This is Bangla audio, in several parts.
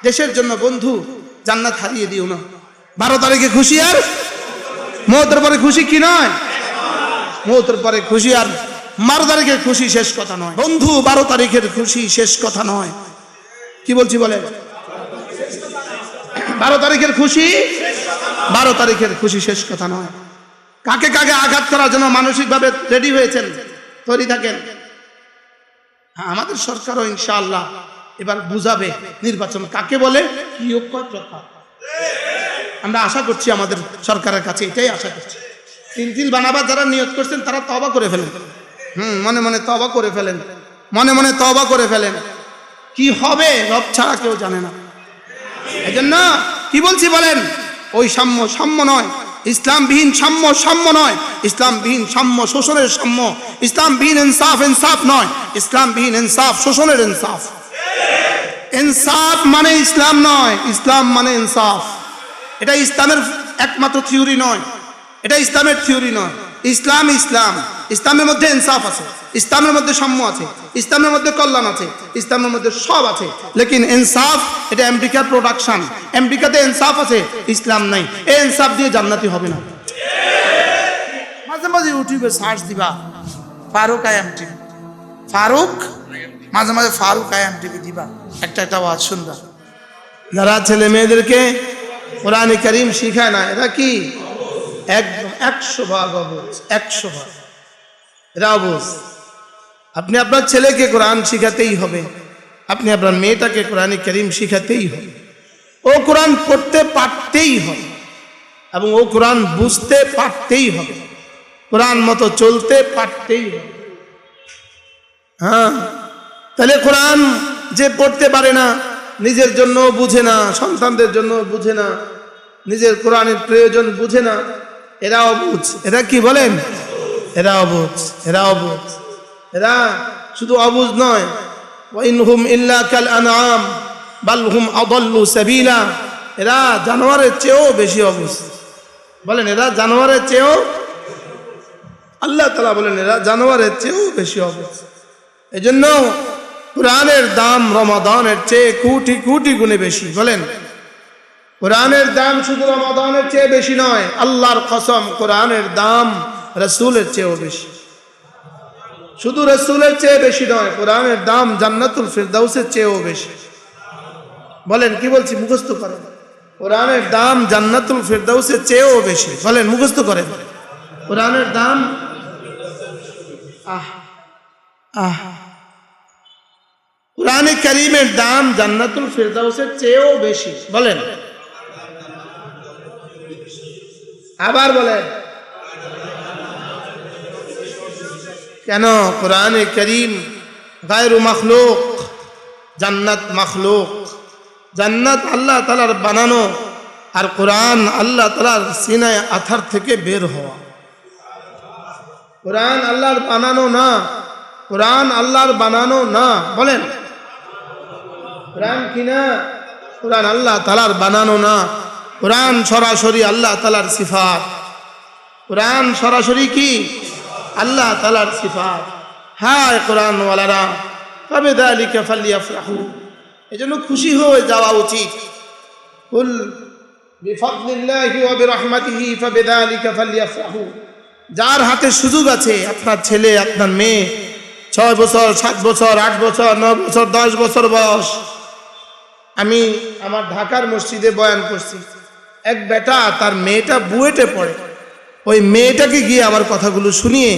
দেশের জন্য বন্ধু জান্নাত হারিয়ে দিও না। 12 তারিখে খুশি আর মওতের পরে খুশি কি নয়? মওতের পরে খুশি আর 12 তারিখের খুশি শেষ কথা নয় বন্ধু। 12 তারিখের খুশি শেষ কথা নয়। কি বলছি বলেন? 12 তারিখের খুশি 12 তারিখের খুশি শেষ কথা নয়। কাকে কাকে আঘাত করার জন্য মানসিকভাবে রেডি হয়েছেন, তৈরি থাকেন। হ্যাঁ, আমাদের সরকারও ইনশাআল্লাহ এবার বুঝাবে নির্বাচন কাকে বলে, কি ঐক্যত রক্ষা। আমরা আশা করছি আমাদের সরকারের কাছে, এটাই আশা করছি। তিল বানাবার যারা নিয়ত করছেন তারা তওবা করে ফেলেন। মনে মনে তওবা করে ফেলেন, মনে মনে তওবা করে ফেলেন। কি হবে রব ছাড়া কেউ জানে না। এজন্য কি বলছি বলেন? ওই সাম্য সাম্য নয়, ইসলামবিহীন সাম্য সাম্য নয়, ইসলামবিহীন সাম্য শোষণের সাম্য, ইসলামবিহীন ইনসাফ ইনসাফ নয়, ইসলামবিহীন ইনসাফ শোষণের ইনসাফ। ইনসাফ মানে ইসলাম নয়, ইসলাম মানে ইনসাফ। এটা ইসলামের একমাত্র থিওরি নয়, এটা ইসলামের থিওরি নয়। ইসলাম ইসলাম, ইসলামের মধ্যে ইনসাফ আছে, ইসলামের মধ্যে সাম্য আছে, ইসলামের মধ্যে কল্যাণ আছে, ইসলামের মধ্যে সব আছে। লেকিন ইনসাফ এটা আমেরিকার প্রোডাকশন। আমেরিকাতে ইনসাফ আছে, ইসলাম নাই। এই ইনসাফ দিয়ে জান্নাতি হবে না। মাঝে মাঝে ইউটিউবে সার্চ দিবা ফারুক আইএম টিভি, ফারুক, মাঝে মাঝে ফারুক আইএম টিভি দিবা, একটা একটা ওয়াজ শুনবা। যারা ছেলে মেয়েদেরকে কোরআনে কারীম শিখায় না, এরা কি একদম 100% অবুঝ, 100%। এরা অবুঝ। আপনি আপনার ছেলেকে কোরআন শিখাতেই হবে, আপনি আপনার মেয়েটাকে কোরআনে কারীম শিখাতেই হবে। ও কোরআন পড়তে পারতেই হবে এবং ও কোরআন বুঝতে পারতেই হবে, কোরআন মতো চলতে পারতেই হবে। হ্যাঁ, তাহলে কোরআন যে পড়তে পারে না, নিজের জন্য বুঝে না, সন্তানদের জন্য বুঝে না, নিজের কোরআনের প্রয়োজন বুঝে না, এরা অবুঝ। এরা কি বলেন? এরা অবুঝ, এরা অবুঝ। এরা শুধু অবুঝ নয়, ওয়াইনহুম ইল্লা কাল আনআম বাল হুম আদাল্লু সাবিলা। এরা জানোয়ারের চেয়েও বেশি অবুঝ। বলেন এরা জানোয়ারের চেয়েও, আল্লাহ তাআলা বলেন এরা জানোয়ারের চেয়েও বেশি অবুঝ। এজন্য কোরআনের দাম রমাদানের চেয়ে কোটি কোটি গুণে বেশি। বলেন কোরআনের দাম শুধু রমাদানের চেয়ে বেশি নয়, আল্লাহর কসম কোরআনের দাম রাসূলের চেয়েও বেশি। শুধু রাসূলের চেয়ে বেশি নয়, কোরআনের দাম জান্নাতুল ফিরদাউসের চেয়েও বেশি। বলেন কি বলছি? মুখস্থ করেন। কোরআনের দাম জান্নাতুল ফিরদাউসের চেয়েও বেশি। বলেন মুখস্থ করেন। কোরআনের দাম কোরআনে কারীমের দাম জান্নাতুল ফিরদাউসের চেয়েও বেশি। বলেন আবার বলেন কেন? কোরআনে কারীম গায়রু মাখলুক, জান্নাত মাখলুক। জান্নাত আল্লাহ তাআলার বানানো, আর কোরআন আল্লাহ তাআলার সিনায়ে আথার থেকে বের হওয়া। কোরআন আল্লাহর বানানো না, কোরআন আল্লাহর বানানো না। বলেন কোরআন কি না? কোরআন আল্লাহ তাআলার বানানো না। কোরআন সরাসরি আল্লাহ তাআলার সিফাত। কোরআন সরাসরি কি? আল্লাহ তাআলার সিফাত। হায় কোরআন ওয়ালারা, ফাবিযালিকা ফালইফরাহু, এজন্য খুশি হয়ে যাওয়া উচিত। কুল বিফাদলিল্লাহি ওয়া বিরহমাতিহি ফাবিযালিকা ফালইফরাহু। যার হাতে সুযোগ আছে, আপনার ছেলে আপনার মেয়ে 6 বছর 7 বছর 8 বছর 9 বছর 10 বছর বয়স। আমি আমার ঢাকার মসজিদে বয়ান করছি, এক বেটা তার মেয়েটা বুয়েটে পড়ে, ওই মেয়েটাকে গিয়ে আমার কথাগুলো শুনিয়ে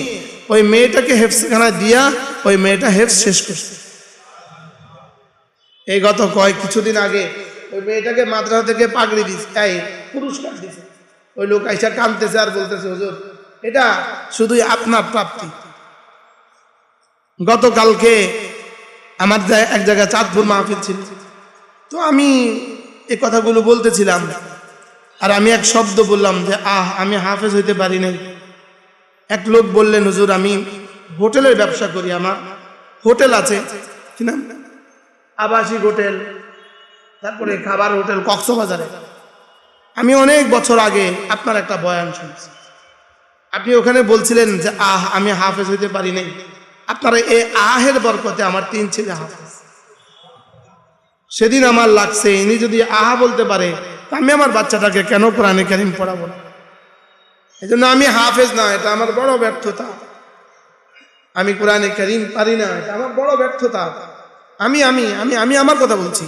ওই মেয়েটাকে হেফজখানায় দিয়া ওই মেয়েটা হেফজ শেষ করছে। এই গত কিছুদিন আগে ওই মেয়েটাকে মাদ্রাসা থেকে পাগড়ি দিচ্ছে, তাই পুরস্কার দিচ্ছে। ওই লোক আইসা কাঁদতেছে আর বলতেছে, হুজুর এটা শুধুই আপনার প্রাপ্তি। গতকালকে আমার এক জায়গায় চাঁদপুর মাহফিল ছিল, তো আমি এই কথাগুলো বলতেছিলাম, আর আমি এক শব্দ বললাম যে আমি হাফেজ হইতে পারি নাই। এক লোক বললেন, হুজুর আমি হোটেলের ব্যবসা করি, আমার হোটেল আছে, কি নাম, আবাসিক হোটেল, তারপরে খাবার হোটেল কক্সবাজারে। আমি অনেক বছর আগে আপনার একটা বয়ান শুনছি, আপনি ওখানে বলছিলেন যে আমি হাফেজ হইতে পারি নাই। আপনারা এই আহের বরকতে আমার 3 ছেলে হাফেজ। সেদিন আমার লাগছে ইনি যদি আহা বলতে পারে তা আমি আমার বাচ্চাটাকে কেন কোরআনে কারীম পড়াবো না। এই জন্য আমি হাফেজ না, এটা আমার বড় ব্যর্থতা। আমি কোরআনে কারীম পারি না, এটা আমার বড় ব্যর্থতা। আমি আমি আমি আমি আমার কথা বলছি।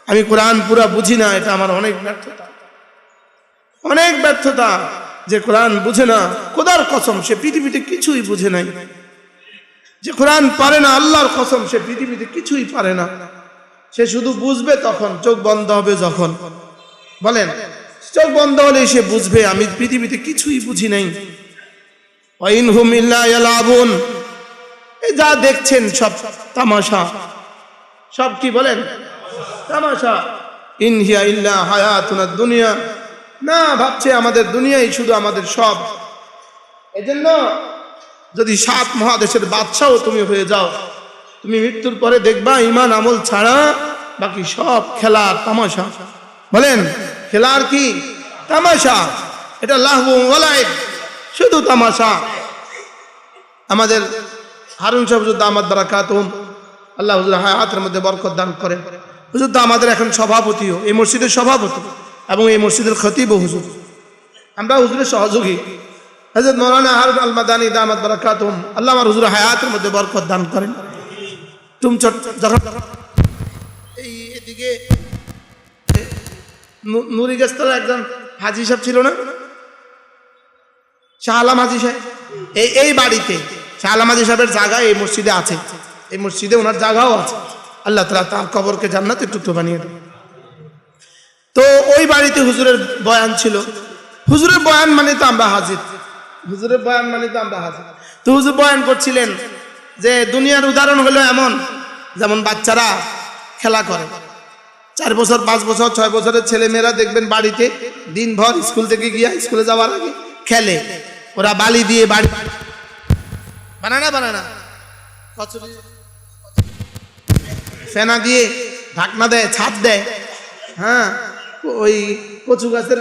আমি কোরআন পুরা বুঝি না, এটা আমার অনেক ব্যর্থতা, অনেক ব্যর্থতা। যে কোরআন বুঝে না, খোদার কসম সে পৃথিবীতে কিছুই বুঝে নাই। যে কোরআন পারে না, আল্লাহর কসম সে পৃথিবীতে কিছুই পারে না। সে শুধু বুঝবে তখন, চোখ বন্ধ হবে যখন। বলেন, চোখ বন্ধ হলে সে বুঝবে আমি পৃথিবীতে কিছুই বুঝি নাই। ওয়াইনহুম ইল্লা ইয়ালাবুন, এই যা দেখছেন সব তামাশা, সব কি বলেন তামাশা। ইন হিয়া ইল্লা হায়াতুনা দুনিয়া, না ভাবছে আমাদের দুনিয়াই শুধু আমাদের সব। এজন্য যদি 7 মহাদেশের বাদশাও তুমি হয়ে যাও, তুমি মৃত্যুর পরে দেখবা ঈমান আমল ছাড়া বাকি সব খেলার তামাশা। বলেন, খেলার কি তামাশা, এটা লাহবু ওয়া লাইব, শুধু তামাশা। আমাদের হারুন সাহেব হুজুর দামাত বারাকাতুহুম, আল্লাহ হুজুর হায়াতের মধ্যে বরকত দান করেন। হুজুর তো আমাদের এখন সভাপতিও, এই মসজিদের সভাপতি এবং এই মসজিদের খতিবও হুজুর। আমরা হুজুরের সহযোগী। হযরত মাওলানা হারুন আল মাদানী দামাত বারাকাতুহুম, আল্লাহ আমার হুজুর হায়াতের মধ্যে বরকত দান করেন। তুমি যখন এই এদিকে নুরিগাছতলা একজন হাজী সাহেব ছিল না, শাহ আলম হাজী সাহেব, এই বাড়িতে শাহ আলম হাজী সাহেবের জায়গা এই মসজিদে আছে, এই মসজিদে ওনার জায়গাও আছে। আল্লাহ তাআলা তার কবরকে জান্নাতের টুকরো বানিয়ে দেন। তো ওই বাড়িতে হুজুরের বয়ান ছিল। হুজুরের বয়ান মানে তো আমরা হাজির, হুজুরের বয়ান মানে তো আমরা হাজির। তো হুজুর বয়ান করছিলেন যে দুনিয়ার উদাহরণ হলো এমন, যেমন বাচ্চারা খেলা করে, 4 বছর 5 বছর 6 বছরের ছেলেমেয়েরা দেখবেন বাড়িতে দিনভর স্কুল থেকে গিয়া স্কুলে যাওয়ার আগে খেলে। ওরা বালি দিয়ে বাড়ি বানানা ফেনা দিয়ে ঢাকনা দেয়, ছাদ দেয়, হ্যাঁ, ওই কচু গাছের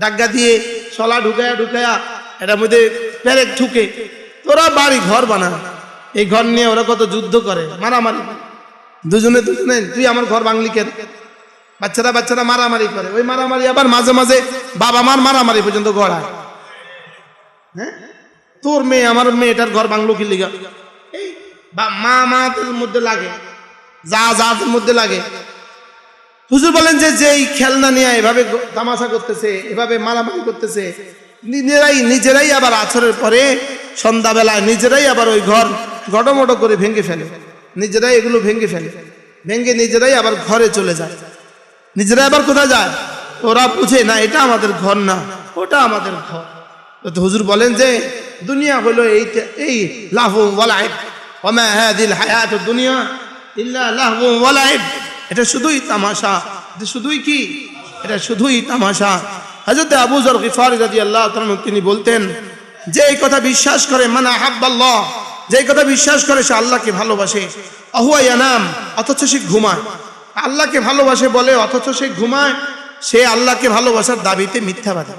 ডাগ্গা দিয়ে শলা ঢুকায়া এটার মধ্যে পেরেক ঢুকে ওরা বাড়ি ঘর বানায়। এই ঘর নিয়ে ওরা কত যুদ্ধ করে, মারামারি, দুজনে তুই আমার ঘর ভাঙলি কেন। বাচ্চারা মারামারি করে, ওই মারামারি আবার মাঝে মাঝে বাবা মার মারামারি পর্যন্ত গড়ায়। হ্যাঁ, তোর মেয়ে আমার মেয়েটার ঘর ভাঙলো কি লিগা, এই মাদের মধ্যে লাগে, যাদের মধ্যে লাগে। হুজুর বলেন যে যেই খেলনা নিয়ে এভাবে তামাশা করতেছে, এভাবে মারামারি করতেছে, নিজেরাই আবার আছরের পরে সন্ধ্যাবেলায় নিজেরাই আবার ওই ঘর গডমড করে ভেঙে ফেলে, নিজেরাই এগুলো ভেঙে ফেলে, ভেঙে নিজেরাই আবার ঘরে চলে যায়। নিজেরাই আবার কোথায় যায়, ওরা বুঝে না এটা আমাদের ঘর না, ওটা আমাদের ঘর। তো হুজুর বলেন যে দুনিয়া হলো এই লাহু ওয়া লাইব, ওয়া মা হাযিল হায়াতুদ দুনিয়া ইল্লা লাহু ওয়া লাইব, এটা শুধুই তামাশা, এটা শুধুই কি, এটা শুধুই তামাশা। হযরত আবু যর গিফারী রাদিয়াল্লাহু তাআলা তিনি বলতেন যে এই কথা বিশ্বাস করে, মান আহাব্বাল্লাহ, যে কথা বিশ্বাস করে সে আল্লাহকে ভালোবাসে, আহুয়া ইয়ানাম, অথচ সে ঘুমায়। আল্লাহকে ভালোবাসে বলে অথচ সে ঘুমায়, সে আল্লাহকে ভালোবাসার দাবিতে মিথ্যাবাদী।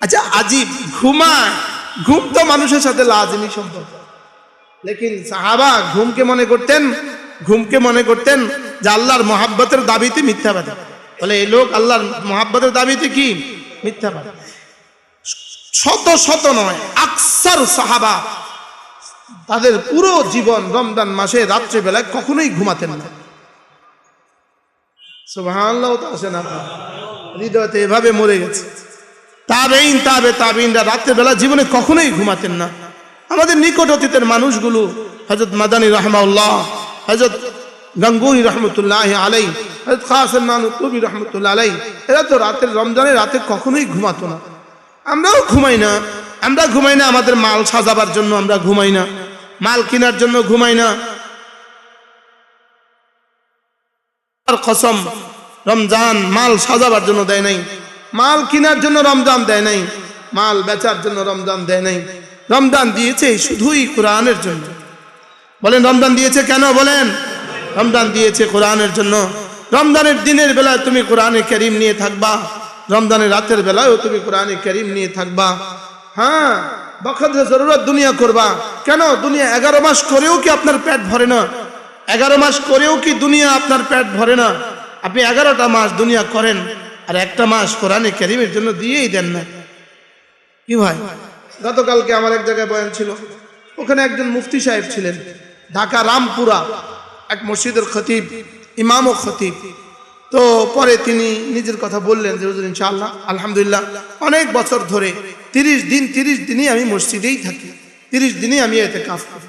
আচ্ছা আজীব, ঘুমায়, ঘুম তো মানুষের সাথে লাজিমি সম্পর্ক, লেকিন সাহাবা ঘুমকে মনে করতেন যে আল্লাহর মহাব্বতের দাবিতে মিথ্যাবাদী। বলে এই লোক আল্লাহর মহাব্বতের দাবিতে কি মিথ্যাবাদী। শত নয়, আকসার সাহাবা তাদের পুরো জীবন রমজান মাসে রাত্রে বেলায় কখনোই ঘুমাতেন না। সুবহানাল্লাহ, তো আসে না, হৃদয়তে এভাবে মরে গেছে। তাবেঈনরা রাত্রে বেলা জীবনে কখনোই ঘুমাতেন না। আমাদের নিকট অতীতের মানুষগুলো, হযরত মাদানী রাহমাহুল্লাহ, হযরত গঙ্গুহি রহমতুল্লাহ আলাইহি, হযরত কাসিম নানুতুবি রহমতুল্লাহ আলাইহি, এরা তো রাতের রমজানের রাতে কখনোই ঘুমাতো না। আমরাও ঘুমাই না, আমাদের মাল সাজাবার জন্য আমরা ঘুমাই না, মাল কেনার জন্য ঘুমাই না। আর কসম, রমজান মাল সাজাবার জন্য দেয় নাই, মাল কেনার জন্য রমজান দেয় নাই, মাল বেচার জন্য রমজান দেয় নাই। রমজান দিয়েছে শুধুই কোরআনের জন্য। বলেন রমজান দিয়েছে কেন? বলেন রমজান দিয়েছে কোরআনের জন্য। রমজানের দিনের বেলায় তুমি কোরআনে কারীম নিয়ে থাকবা, রমজানের রাতের বেলায়ও তুমি কোরআনে কারীম নিয়ে থাকবা। হ্যাঁ, বখত জরুরত দুনিয়া করবা। কেন? দুনিয়া 11 মাস করেও কি আপনার পেট ভরে না? 11 মাস করেও কি দুনিয়া আপনার পেট ভরে না? আপনি 11টা মাস দুনিয়া করেন আর একটা মাস কোরআনে কারীমের জন্য দিয়েই দেন না। কি ভাই, গতকালকে আমার এক জায়গায় বয়ান ছিল, ওখানে একজন মুফতি সাহেব ছিলেন, ঢাকা রামপুরা এক মসজিদের খতিব, ইমাম ও খতিব। তো পরে তিনি নিজের কথা বললেন যে হুজুর ইনশাআল্লাহ আলহামদুলিল্লাহ অনেক বছর ধরে 30 দিনই আমি মসজিদেই থাকি, 30 দিনই আমি ইতিকাফ করি।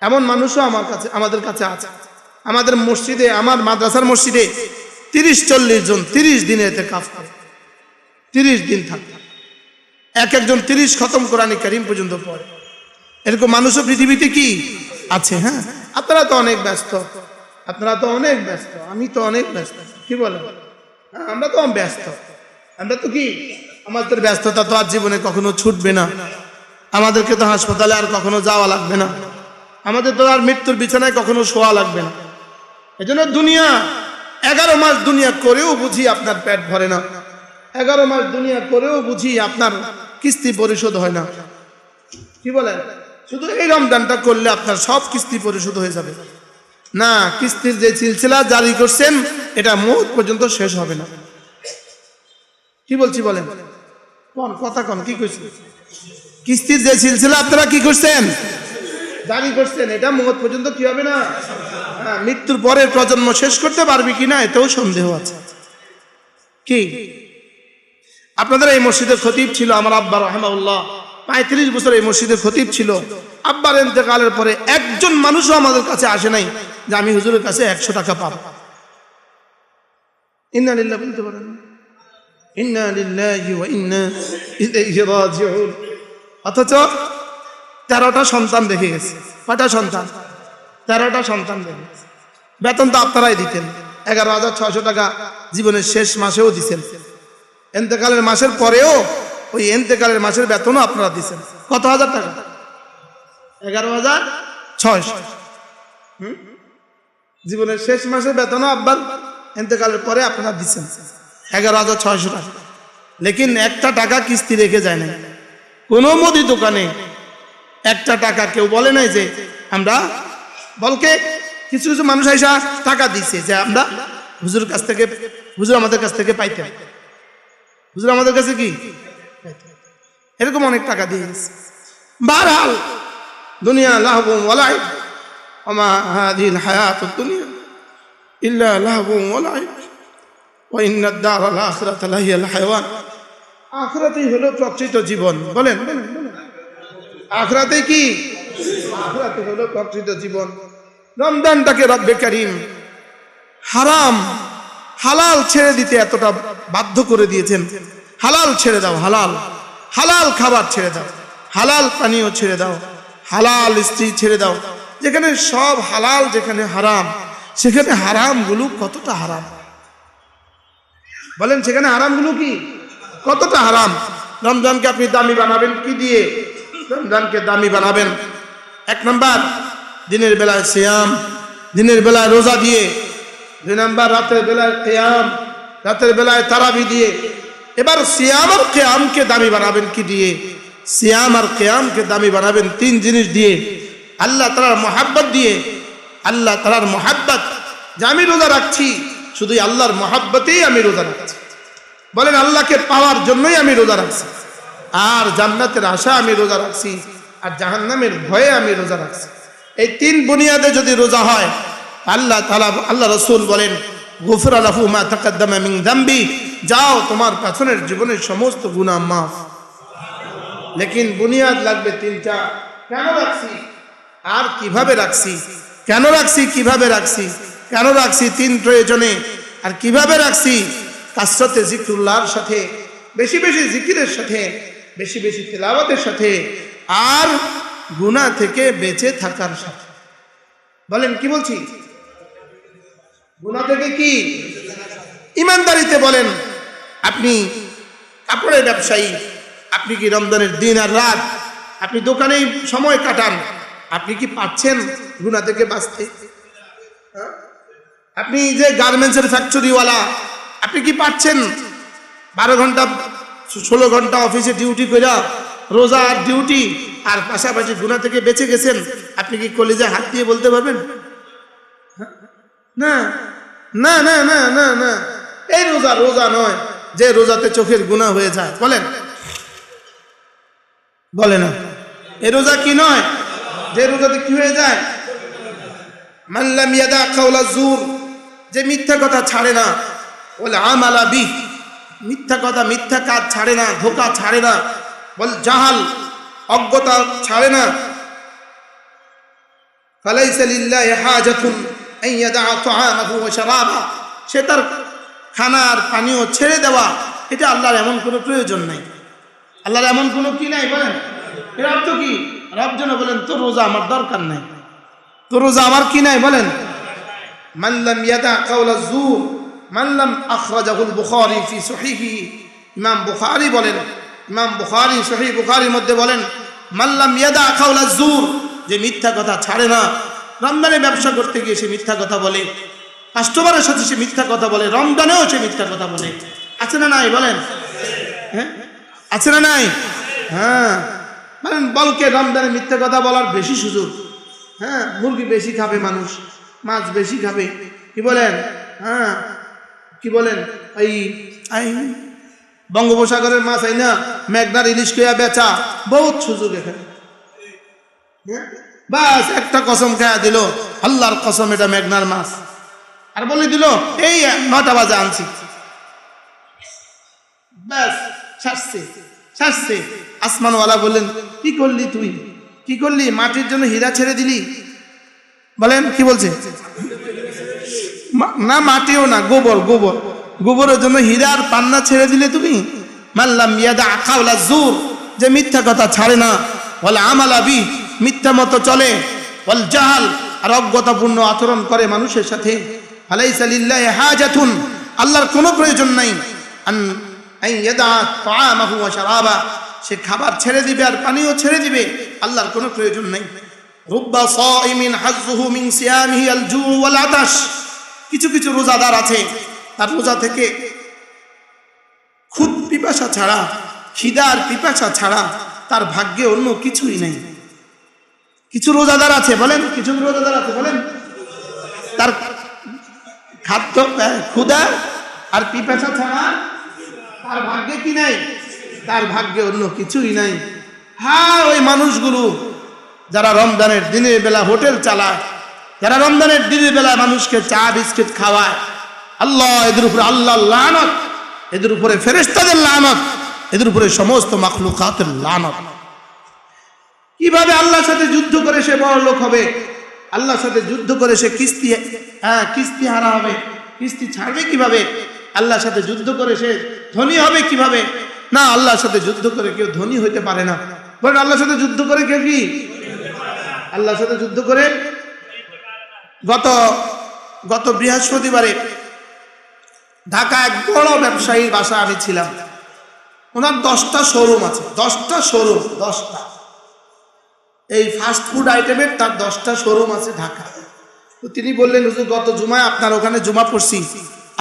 এমন মানুষও আমাদের কাছে আছে। আমাদের মসজিদে, আমার মাদ্রাসার মসজিদে 30-40 জন 30 দিনে ইতিকাফ করে, 30 দিন থাকে। একজন 30 খতম কোরআনে কারীম পর্যন্ত পড়ে। এরকম মানুষও পৃথিবীতে কি আছে? হ্যাঁ, আপনারা তো অনেক ব্যস্ত, আমি তো অনেক ব্যস্ত। কি বলেন? আমরা তো ব্যস্ত, আমরা তো কি, আমাদের ব্যস্ততা তো আর জীবনে কখনো ছুটবে না। আমাদেরকে তো হাসপাতালে আর কখনো যাওয়া লাগবে না, আমাদের তো আর মৃত্যুর বিছানায় কখনো শোয়া লাগবে না। এজন্য দুনিয়া 11 মাস দুনিয়া করেও বুঝি আপনার পেট ভরে না, 11 মাস দুনিয়া করেও বুঝি আপনার কিস্তি পরিশোধ হয় না। কি বলেন? শুধু এই রমজানটা করলে আপনার সব কিস্তি পরিশোধ হয়ে যাবে না। কিস্তির যে সিলসিলা জারি করছেন এটা মওত পর্যন্ত শেষ হবে না। কি বলছি বলেন? কোন কথা কোন কি কইছেন? কিস্তির যে সিলসিলা আপনারা কি করছেন, জারি করছেন, এটা মওত পর্যন্ত কি হবে না। হ্যাঁ, মৃত্যুর পরের প্রজন্ম শেষ করতে পারবে কিনা এতেও সন্দেহ আছে। কি আপনাদের এই মসজিদের খতিব ছিল আমার আব্বা রাহিমাহুল্লাহ, 35 বছর এই মসজিদের খতিব ছিল। আব্বার ইন্তেকালের পরে একজন মানুষও আমাদের কাছে আসে নাই যে আমি হুজুরের কাছে 100 টাকা পাবো। ইন্না লিল্লাহি বলতে পারেন, ইন্না লিল্লাহি ওয়া ইন্না ইলাইহি রাজিউন। অথচ 13টা সন্তান রেখে গেছে। কয়টা সন্তান? 13টা সন্তান রেখে গেছে। বেতন তো আপনারাই দিতেন, 11,600 টাকা জীবনের শেষ মাসেও দিচ্ছেন, ইন্তেকালের মাসের পরেও ওই ইন্তেকালের মাসের বেতনও আপনারা দিচ্ছেন। কত হাজার টাকা? 11,600। জীবনের শেষ মাসের বেতনও আব্বার ইন্তেকালের পরে আপনারা দিচ্ছেন 11,600 টাকা। লেকিন একটা টাকা কিস্তি রেখে যায় না। কোনো মুদি দোকানে একটা টাকা কেউ বলে নাই যে আমরা, বলকে কিছু কিছু মানুষ আইসা টাকা দিচ্ছে যে আমরা হুজুর কাছ থেকে, হুজুর আমাদের কাছ থেকে পাইতেন, হুজুর আমাদের কাছে কি, এরকম অনেক টাকা দিয়ে গেছে। বারহাল দুনিয়া লাহবুম ওয়া লাইব ওয়া মা হাযিহিল হায়াতুদ দুনিয়া ইল্লা লাহবুম ওয়া লাইব ওয়া ইন্নাদ দারাল আখিরাতা লাহিয়াল হায়াওয়ান। আখিরাতেই হলো প্রকৃত জীবন। বলেন বলেন বলেন, আখিরাতে কি? আখিরাতে হলো প্রকৃত জীবন। রমজানটাকে রব্বে কারীম হারাম হালাল ছেড়ে দিতে এতটা বাধ্য করে দিয়েছেন। হালাল ছেড়ে দাও, হালাল হালাল খাবার ছেড়ে দাও, হালাল পানীয় ছেড়ে দাও, হালাল স্ত্রী ছেড়ে দাও। যেখানে সব হালাল, যেখানে হারাম, সেখানে হারামগুলো কতটা হারাম বলেন? সেখানে হারামগুলো কি কতটা হারাম। রমজানকে আপনি দামি বানাবেন কি দিয়ে? রমজানকে দামি বানাবেন 1 নাম্বার দিনের বেলায় সিয়াম, দিনের বেলায় রোজা দিয়ে। 2 নাম্বার রাতের বেলায় কিয়াম, রাতের বেলায় তারাবি দিয়ে। এবার সিয়াম আর কিয়ামকে দামি বানাবেন কি দিয়ে? সিয়াম আর কিয়ামকে দামি বানাবেন 3 জিনিস দিয়ে। আল্লাহ তাআলার মহব্বত দিয়ে। আল্লাহ তাআলার মহব্বত, যে আমি রোজা রাখছি শুধু আল্লাহর মহব্বতেই আমি রোজা রাখছি। বলেন আল্লাহকে পাওয়ার জন্যই আমি রোজা রাখছি, আর জান্নাতের আশা আমি রোজা রাখছি, আর জাহান্নামের ভয়ে আমি রোজা রাখছি। এই 3 বুনিয়াদে যদি রোজা হয়, আল্লাহ তাআলা, আল্লাহ রাসূল বলেন গুফিরা লাহু মা তাকাদ্দামা মিন যামবি, যাও তোমার পেছনের জীবনের সমস্ত গুনাহ মাফ। লেকিন বুনিয়াদ লাগবে 3টা। কেন রাখছি আর কিভাবে রাখছি, কেন রাখছি কিভাবে রাখছি, কেন রাখছি 3 প্রয়োজনে, আর কিভাবে রাখছি? কাসরাতে জিকরুল্লাহর সাথে, বেশি বেশি জিকিরের সাথে, বেশি বেশি তিলাওয়াতের সাথে, আর গুনাহ থেকে বেঁচে থাকার সাথে। বলেন কি বলছি? গুনাহ থেকে কি? ইমানদারিতে বলেন। আপনি কাপড়ের ব্যবসায়ী, আপনি কি রমজানের দিন আর রাত আপনি দোকানেই সময় কাটান, আপনি কি পাচ্ছেন গুনাহ থেকে বাঁচতে? আপনি যে গার্মেন্টসের ফ্যাক্টরিওয়ালা, আপনি কি পাচ্ছেন 12 ঘন্টা 16 ঘন্টা অফিসে ডিউটি কইরা রোজা আর ডিউটি আর পাশাপাশি গুনাহ থেকে বেঁচে গেছেন, আপনি কি কলিজায় হাত দিয়ে বলতে পারবেন? না না না না না না, এই রোজা রোজা নয় যে রোজাতে চোখের গুনাহ হয়ে যায়। বলেন বলে না, এই রোজা কি নয় যে রোজাতে কি হয়ে যায়? মান লাম ইয়াদা কাওলা যুর, যে মিথ্যা কথা ছাড়ে না, ওয়াল আমালা বিহ, মিথ্যা কথা মিথ্যা কাজ ছাড়ে না, ধোঁকা ছাড়ে না, বল জাহাল অজ্ঞতা ছাড়ে না। ফালাইসা লিল্লাহি হাজাতুন আন ইয়াদা তাআমাহু ওয়া শারাবা, সে তার খানা আর পানীয় ছেড়ে দেওয়া, এটা আল্লাহর এমন কোনো প্রয়োজন নাই, আল্লাহর এমন কোনো কি নাই। বলেন এর অর্থ কি? রব যেন বলেন তোর রোজা আমার দরকার নাই, তোর রোজা আমার কি নাই। বলেন মান লাম ইয়াদা কাওলা যুর মান লাম আখরাজাহুল বুখারী ফি সহিহি, ইমাম বুখারী বলেন, ইমাম বুখারী সহিহ বুখারীর মধ্যে বলেন মান লাম ইয়াদা কাওলা যুর, যে মিথ্যা কথা ছাড়ে না। রমজানে ব্যবসা করতে গিয়ে সে মিথ্যা কথা বলে, কাস্টমারের সাথে সে মিথ্যা কথা বলে, রমজানেও সে মিথ্যা কথা বলে, আছে না নাই? বলেন হ্যাঁ আছে না নাই? হ্যাঁ বলেন, বলকে রমজানে মিথ্যা কথা বলার বেশি সুযোগ। হ্যাঁ মুরগি বেশি খাবে মানুষ, মাছ বেশি খাবে, কি বলেন? হ্যাঁ কি বলেন, এই বঙ্গোপসাগরের মাছ এই না মেঘনার ইলিশ কইয়া বেচা, বহুত সুযোগ এখানে। বাস একটা কসম খায়া দিল, আল্লাহর কসম এটা মেঘনার মাছ, আর বলে দিল এই 9টা বাজে আনছি, ব্যাস ছাড়ছে ছাড়ছে। আসমানওয়ালা বললেন কি করলি তুই, কি করলি? মাটির জন্য হীরা ছেড়ে দিলি? বলেন কি বলছে? না মাটিও না, গোবর, গোবর, গোবরের জন্য হীরার পান্না ছেড়ে দিলে তুমি? মাল্লাম ইয়াদা কাওলা যুর, যে মিথ্যা কথা ছাড়ে না, ওয়াল আমালা বি, মিথ্যা মতো চলে, ওয়াল জাহাল, আর অজ্ঞতাপূর্ণ আচরণ করে মানুষের সাথে। আলাইসা লিল্লাহি হাজাতুন, আল্লাহর কোনো প্রয়োজন নাই, আন ইয়াদা তাআমাহু ওয়া শারাবা, সে খাবার ছেড়ে দিবে আর পানিও ছেড়ে দিবে, আল্লাহর কোনো প্রয়োজন নাই। রুব্বা সাইমিন হাজ্জুহু মিন সিয়ামিহি আল জু ওয়াল আতাশ, কিছু কিছু রোজাদার আছে তার রোজা থেকে খুব পিপাসা ছাড়া, খিদার পিপাসা ছাড়া তার ভাগ্যে অন্য কিছুই নেই। কিছু রোজাদার আছে, বলেন কিছু রোজাদার আছে, বলেন তার খাদ্য ক্ষুধা আর পিপাসা ছাড়া তার ভাগ্যে কি নাই? তার ভাগ্যে অন্য কিছুই নাই। হ্যাঁ ওই মানুষগুলো যারা রমজানের দিনের বেলা হোটেল চালায়, যারা রমজানের দিনের বেলা মানুষকে চা বিস্কিট খাওয়ায়, আল্লাহ এদের উপরে আল্লাহ লানত, এদের উপরে ফেরেশতাদের লানত, এদের উপরে সমস্ত মাখলুকাতের লানত। কিভাবে আল্লাহর সাথে যুদ্ধ করে সে বড় লোক হবে? আল্লাহর সাথে যুদ্ধ করে সে কিস্তি হারা হবে, কিস্তি ছাড়বে কিভাবে? আল্লাহর সাথে যুদ্ধ করে সে ধনী হবে কিভাবে? না, আল্লাহর সাথে যুদ্ধ করে কেউ ধনী হইতে পারে না। বলেন আল্লাহর সাথে যুদ্ধ করে কেউ কি? আল্লাহর সাথে যুদ্ধ করে গত বৃহস্পতিবারে ঢাকা এক বড় ব্যবসায়ীর বাসা আমি ছিলাম, ওনার 10টা শোরুম আছে, 10টা শোরুম, 10টা এই ফাস্ট ফুড আইটেমের, তার 10টা শোরুম আছে ঢাকা। তো তিনি বললেন হুজুর গত জুমায় আপনার ওখানে জুমা পড়ছি,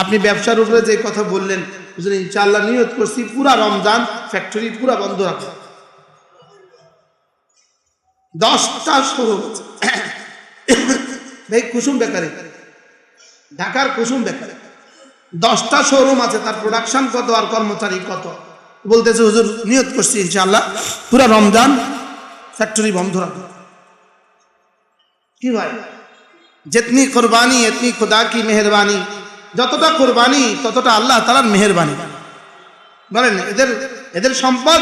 আপনি ব্যবসার উপরে যে কথা বললেন হুজুর ইনশাআল্লাহ নিয়ত করছি পুরা রমজান ফ্যাক্টরি পুরা বন্ধ রাখবো। 10টা শোরুম আছে ভাই, কুসুম বেকারি, ঢাকার কুসুম বেকারি, 10টা শোরুম আছে, তার প্রোডাকশন কত আর কর্মচারী কত। বলতেছে হুজুর নিয়ত করছি ইনশাআল্লাহ পুরা রমজান ফ্যাক্টরি বন্ধ রাখবো। কি ভাই, जितनी कुर्बानी इतनी खुदा की मेहरबानी, যতটা কোরবানি ততটা আল্লাহ তাআলার মেহেরবানি। বলেন এদের সম্পদ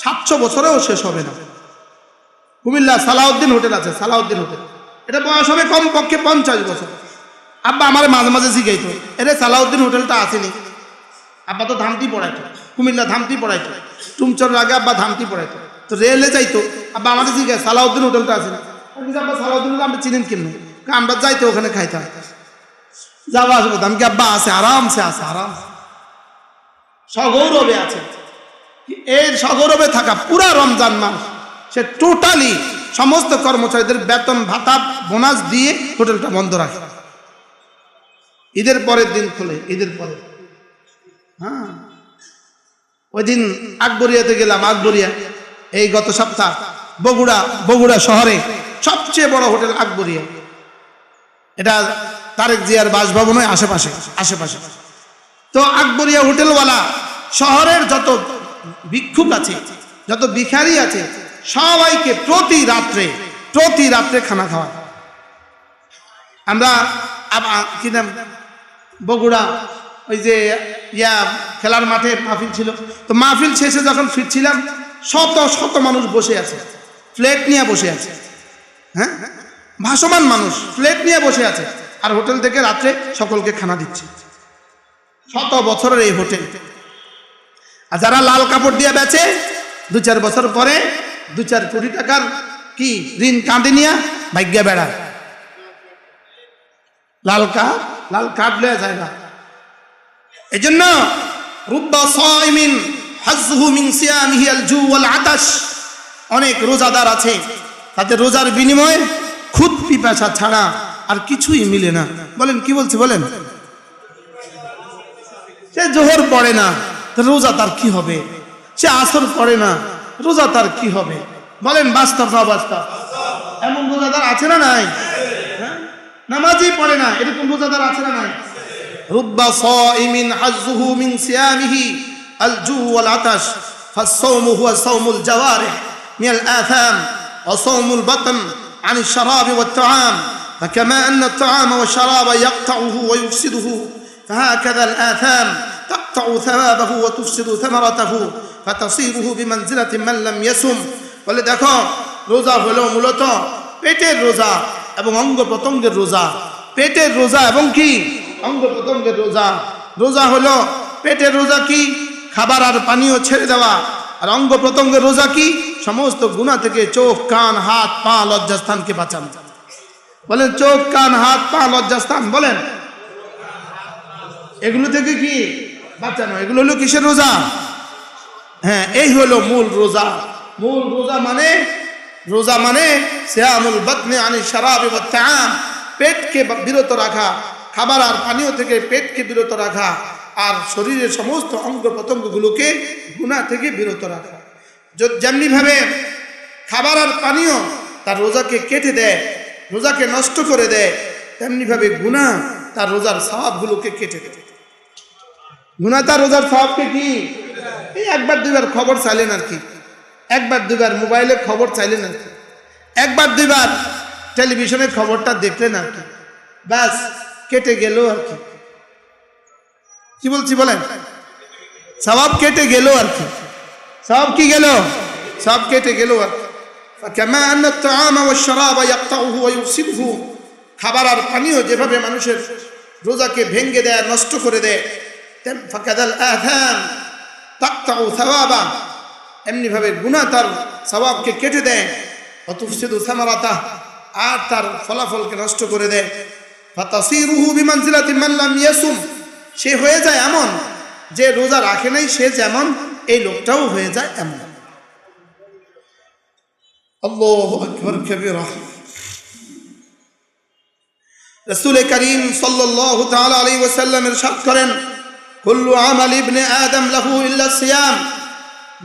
700 বছরেও শেষ হবে না। কুমিল্লা সালাউদ্দিন হোটেল আছে, সালাউদ্দিন হোটেল, এটা বয়স হবে কমপক্ষে 50 বছর। আব্বা আমার মাঝে মাঝে জিজ্ঞাইতো এরে সালাউদ্দিন হোটেলটা আসেনি? আব্বা তো ধামতি পড়াইতো, কুমিল্লা ধামতি পড়াইতো, টুমচরের আগে আব্বা ধামতি পড়াইতো, তো রেলে যাইতো, আব্বা আমাদের জিজ্ঞাসা সালাউদ্দিন হোটেলটা আসেনি? আব্বা সালাউদ্দিন হোটেল আপনি চিনেন কেমনি? আমরা যাইতো ওখানে খাইতে হয়, যাবো আসবো, আমি কি আব্বা আছে, আরামসে আছে, আরাম সগৌরবে আছে। এর সগৌরবে থাকা পুরা রমজান মাস সে টোটালি সমস্ত কর্মচারীদের বেতন ভাতা বোনাস দিয়ে হোটেলটা বন্ধ রাখে, ঈদের পরের দিন খোলে, ঈদের পরে। হ্যাঁ ওই দিন আকবরিয়াতে গেলাম, আকবরিয়া এই গত সপ্তাহ বগুড়া শহরে সবচেয়ে বড় হোটেল আকবরিয়া। এটা তারেক জিয়ার বাসভবনের আশেপাশে। তো আকবরিয়া হোটেলওয়ালা শহরের যত ভিক্ষুক আছে, যত ভিখারি আছে, সবাইকে প্রতি রাত্রে খানা খাওয়া। আমরা কি নাম, বগুড়া ওই যে খেলার মাঠে মাহফিল ছিল, তো মাহফিল শেষে যখন ফিরছিলাম শত মানুষ বসে আছে, প্লেট নিয়ে বসে আছে। হ্যাঁ, ভাসমান মানুষ প্লেট নিয়ে বসে আছে, আর হোটেল থেকে রাত্রে সকলকে খানা দিচ্ছে। 100 বছরের এই হোটেল। আর যারা লাল কাপড় দিয়ে বেচে 2-4 বছর পরে 2-4 কোটি টাকার কি ঋণ কাঁদে নিয়ে ভাগ্যা বেড়ায়। লাল কার্ড লয়ে যায় না। এই জন্য রুব্বা সাইমিন হাজ্জুহু মিন সিয়ামিহি আল জু ওয়াল আতাশ, অনেক রোজাদার আছে, তাদের রোজার বিনিময়ে খুদ পিপাসা ছাড়া আর কিছুই মিলে না। বলেন কি বলছে বলেন? সে জোহর পড়ে না, রোজা তার কি হবে? সে আসর পড়ে না, রোজা তার কি হবে? বলেন বাস্তব না বাস্তব? এমন রোজাদার আছে না নাই? নামাজই পড়ে না, এরকম রোজাদার আছে না নাই? রুব্বা সাইমিন হাজ্জুহু মিন সিয়ামিহি আল জু ওয়াল আতাশ ফাস-সাওমু হুয়া সাওমুল জাওয়ারিহ মিনাল আথাম ওয়া সাওমুল বাতন عن الشراب والطعام فكما أن الطعام والشراب يقطعه ويفسده فهكذا الآثام تقطع ثوابه وتفسد ثمرته فتصيره بمنزلة من لم يصم। বলে দেখো, রোজা হলো মূলত পেটের রোজা এবং অঙ্গ প্রত্যঙ্গের রোজা। পেটের রোজা এবং কি অঙ্গ প্রত্যঙ্গের রোজা। রোজা হলো পেটের রোজা কি খাবার আর পানীয় ছেড়ে দেওয়া, আর অঙ্গ প্রত্যঙ্গের রোজা কি সমস্ত গুনাহ থেকে চোখ, কান, হাত, পা, লজ্জাস্থানকে বাঁচানো। বলেন চোখ, কান, হাত, পা, লজ্জাস্থান, বলেন এগুলো থেকে কি বাঁচানো। এগুলো হলো কিসের রোজা? হ্যাঁ, এই হলো মূল রোজা। মূল রোজা মানে সিয়ামুল বাতনি আনি শারাবি ওয়াত তাআম, পেটকে বিরত রাখা, খাবার আর পানীয় থেকে পেটকে বিরত রাখা, আর শরীরের সমস্ত অঙ্গ প্রত্যঙ্গগুলোকে গুনাহ থেকে বিরত রাখা। যেমনি ভাবে খাবার আর পানীয় তার রোজাকে কেটে দেয়, রোজাকে নষ্ট করে দেয়, তেমনি ভাবে গুনাহ তার রোজার সওয়াবগুলোকে কেটে দেয়। গুনাহ তার রোজার সওয়াবকে কি এই 1-2বার খবর চাইলেন আর কি, 1-2বার মোবাইলে খবর চাইলেন আর কি, 1-2বার টেলিভিশনে খবরটা দেখলেন আর কি, ব্যাস কেটে গেল আর কি। কি বলছি বলেন? সওয়াব কেটে গেল আর কি। সওয়াব কি গেল? সব কেটে গেল আর কি। ফাকামা আন্না আত-তাআমা ওয়াশ-শারাবা ইয়াকতাউহু ওয়া ইউফসিদুহু, খাবার আর পানীয় যেভাবে মানুষের রোজাকে ভেঙে দেয়, নষ্ট করে দেয়, ফাকাদাল আথাম তাকতাউ সাওয়াবা, এমনি ভাবে গুনাহ তার সওয়াবকে কেটে দেয়, ওয়া তুফসিদু সামারাতাহ, আর তার ফলাফলকে নষ্ট করে দেয়। ফাতাসিরুহু বিমানজিলাতি মান লাম ইয়াসুম, সে হয়ে যায় এমন যে রোজা রাখে নাই, সে যেমন এই লোকটাও হয়ে যায় এমন। আল্লাহু আকবার কবীরা। রাসূল করিম সাল্লাল্লাহু তাআলা আলাইহি ওয়াসাল্লাম ইরশাদ করেন, কুল্লু আমাল ইবনে আদম লাহু ইল্লা সিয়াম,